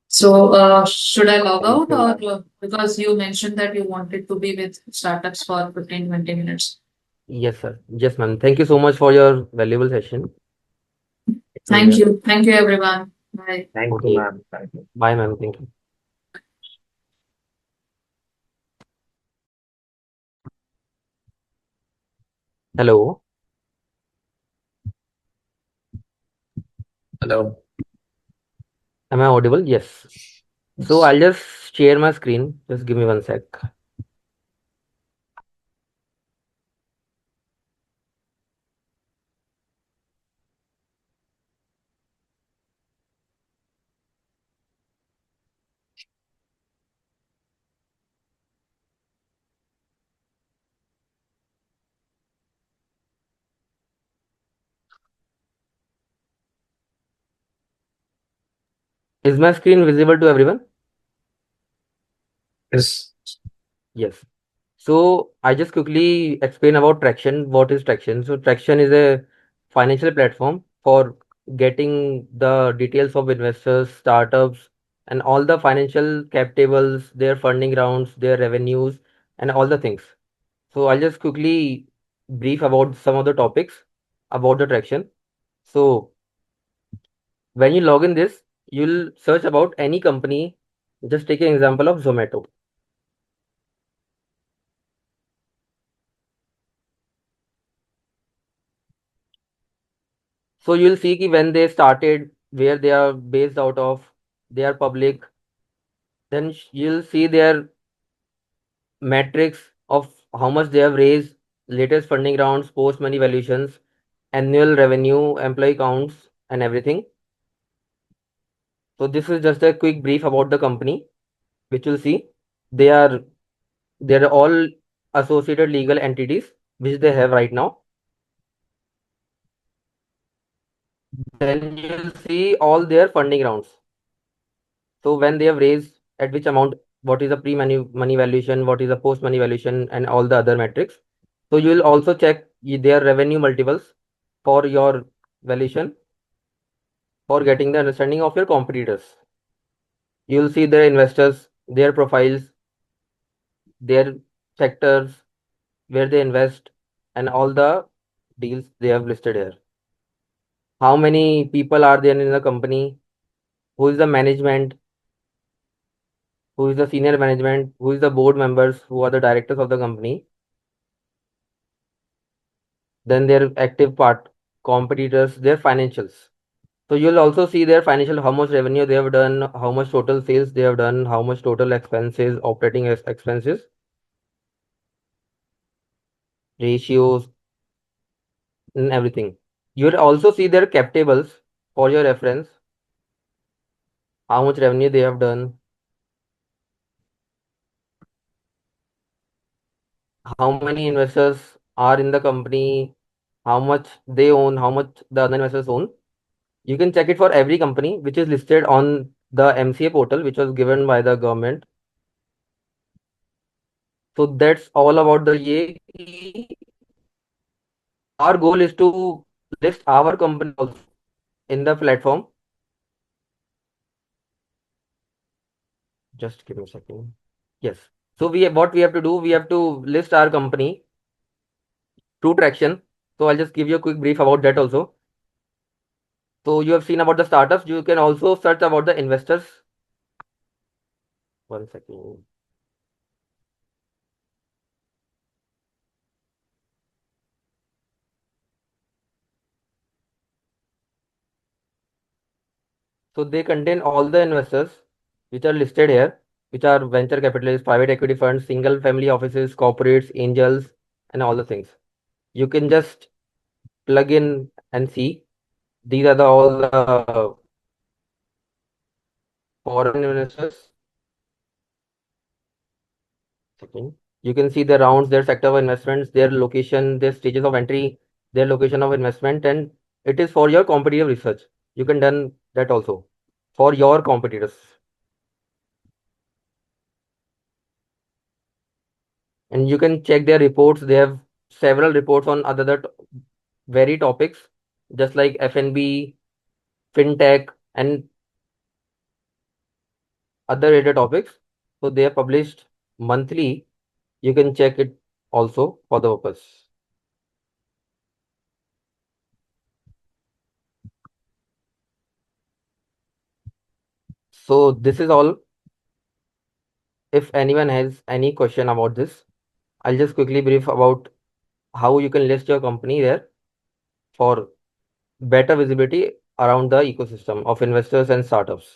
So, should I log Thank out you, or ma'am. because you mentioned that you wanted to be with startups for 15-20 minutes? Yes, sir. Yes, ma'am. Thank you so much for your valuable session. Thank And you. Thank you, everyone. Bye. Thank you, okay. ma'am. Thank you. Bye, ma'am. Thank you. Hello. Hello. Am I audible? Yes. So I'll just share my screen. Just give me one sec. Is my screen visible to everyone? Yes. Yes. So I just quickly explain about Traction. What is Traction? So Traction is a financial platform for getting the details of investors, startups, and all the financial cap tables, their funding rounds, their revenues, and all the things. So I'll just quickly brief about some of the topics about the Traction. So when you log in this, you'll search about any company. Just take an example of Zomato. So you'll see ki when they started, where they are based out of, they are public. Then you'll see their metrics of how much they have raised, latest funding rounds, post money valuations, annual revenue, employee counts, and everything. So this is just a quick brief about the company, which you'll see. They are all associated legal entities which they have right now. Then you'll see all their funding rounds. So when they have raised, at which amount, what is the pre-money valuation, what is the post-money valuation, and all the other metrics. So you will also check their revenue multiples for your valuation, for getting the understanding of your competitors. You will see their investors, their profiles, their sectors, where they invest, and all the deals they have listed here. How many people are there in the company? Who is the management? Who is the senior management? Who is the board members? Who are the directors of the company? Then their active part, competitors, their financials. So you'll also see their financial, how much revenue they have done, how much total sales they have done, how much total expenses, operating expenses, ratios, and everything. You'll also see their cap tables for your reference, how much revenue they have done, how many investors are in the company, how much they own, how much the other investors own. You can check it for every company which is listed on the MCA portal, which was given by the government. So that's all about the ye. Our goal is to list our company also in the platform. Just give me a second. Yes. So what we have to do, we have to list our company through Traction. So I'll just give you a quick brief about that also. So you have seen about the startups. You can also search about the investors. One second. So they contain all the investors which are listed here, which are venture capitalists, private equity funds, single family offices, corporates, angels, and all the things. You can just plug in and see. These are all the foreign investors. Second. You can see the rounds, their sector of investments, their location, their stages of entry, their location of investment, and it is for your competitive research. You can done that also for your competitors. And you can check their reports. They have several reports on other very topics, just like F&B, fintech, and other related topics. So they are published monthly. You can check it also for the purpose. So this is all. If anyone has any question about this, I'll just quickly brief about how you can list your company there for better visibility around the ecosystem of investors and startups.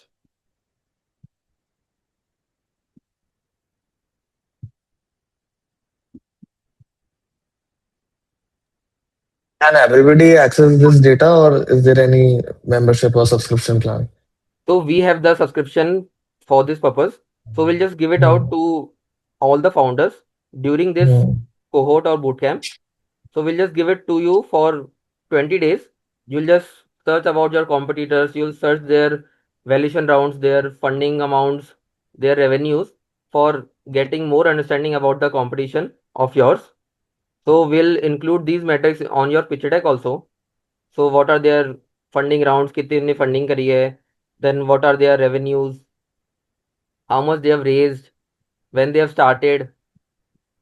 Can everybody access this data, or is there any membership or subscription plan? So we have the subscription for this purpose. So we'll just give it out Hmm. to all the founders during this Hmm. cohort or bootcamp. So we'll just give it to you for 20 days. You'll just search about your competitors. You'll search their valuation rounds, their funding amounts, their revenues for getting more understanding about the competition of yours. So we'll include these metrics on your pitch deck also. So what are their funding rounds? कितनी funding करी है? Then what are their revenues? How much they have raised? When they have started?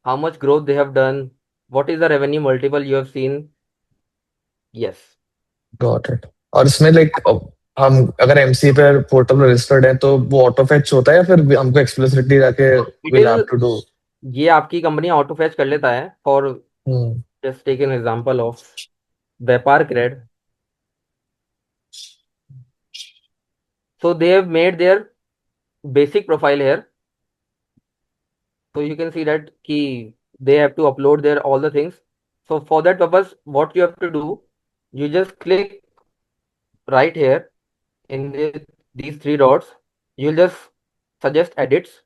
How much growth they have done? What is the revenue multiple you have seen? Yes. Got it. और इसमें like हम अगर MC पे portal में registered है तो वो auto fetch होता है या फिर हमको एक्सप्लिसिटली जाके It will have will, to do? ये आपकी कंपनी ऑटो फेच कर लेता है for just take an example of Vyapar CRED. So they have made their basic profile here. So you can see that key they have to upload their all the things. So for that purpose, what you have to do, you just click right here in these three dots. You'll just suggest edits.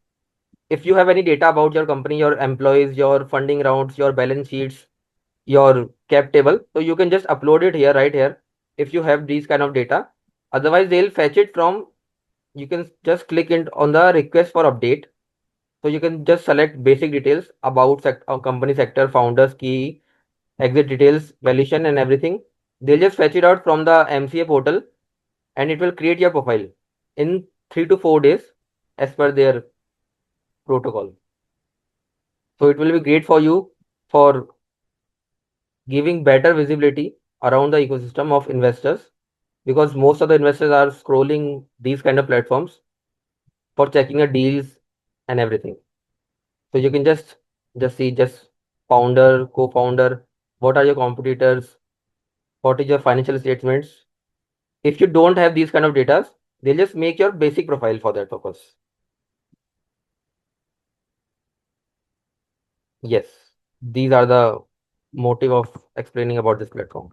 If you have any data about your company, your employees, your funding rounds, your balance sheets, your cap table, so you can just upload it here, right here, if you have these kind of data. Otherwise, they'll fetch it from, you can just click it on the request for update. So you can just select basic details about company sector, founders, key, exit details, valuation, and everything. They'll just fetch it out from the MCA portal, and it will create your profile in 3 to 4 days as per their protocol. So it will be great for you for giving better visibility around the ecosystem of investors, because most of the investors are scrolling these kind of platforms for checking the deals and everything. So you can just see just founder, co-founder, what are your competitors, what is your financial statements. If you don't have these kind of data, they'll just make your basic profile for that purpose. Yes, these are the motive of explaining about this platform.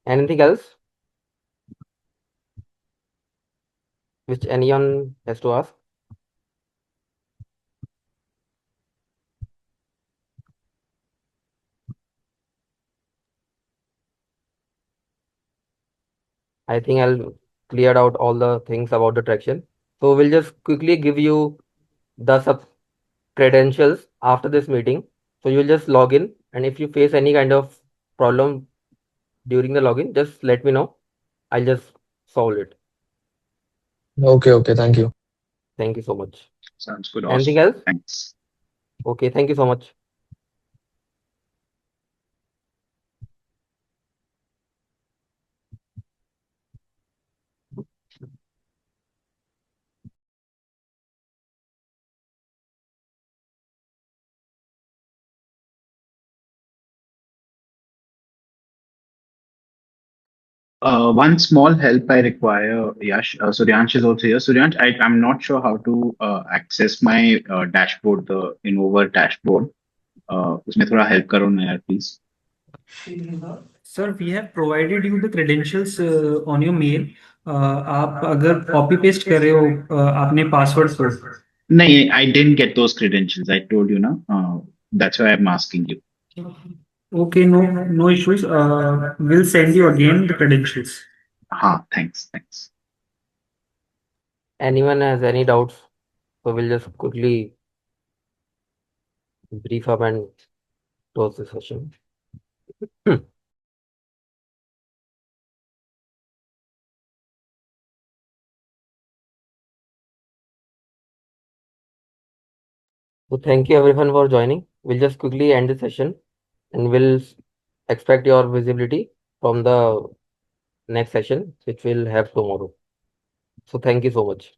Anything else which anyone has to ask? I think I'll cleared out all the things about the traction. So we'll just quickly give you the sub credentials after this meeting. So you'll just log in, and if you face any kind of problem during the login, just let me know. I'll just solve it. Okay, thank you. Thank you so much. Sounds good. Anything Awesome. else? Thanks. Okay, thank you so much. One small help I require, Yash. Suryansh is also here. Suryansh, I'm not sure how to access my dashboard, the Innover dashboard. उसमें थोड़ा help करो ना यार, please. Sir we have provided you the credentials on your mail. आप अगर copy paste कर रहे हो आपने पासवर्ड को. नहीं, I didn't get those credentials. I told you ना. That's why I'm asking you. Okay, no issues. We'll send you again the credentials. हाँ, thanks. Anyone has any doubts? So we'll just quickly brief up and close the session. So thank you everyone for joining. We'll just quickly end the session, and we'll expect your visibility from the next session, which we'll have tomorrow. So thank you so much.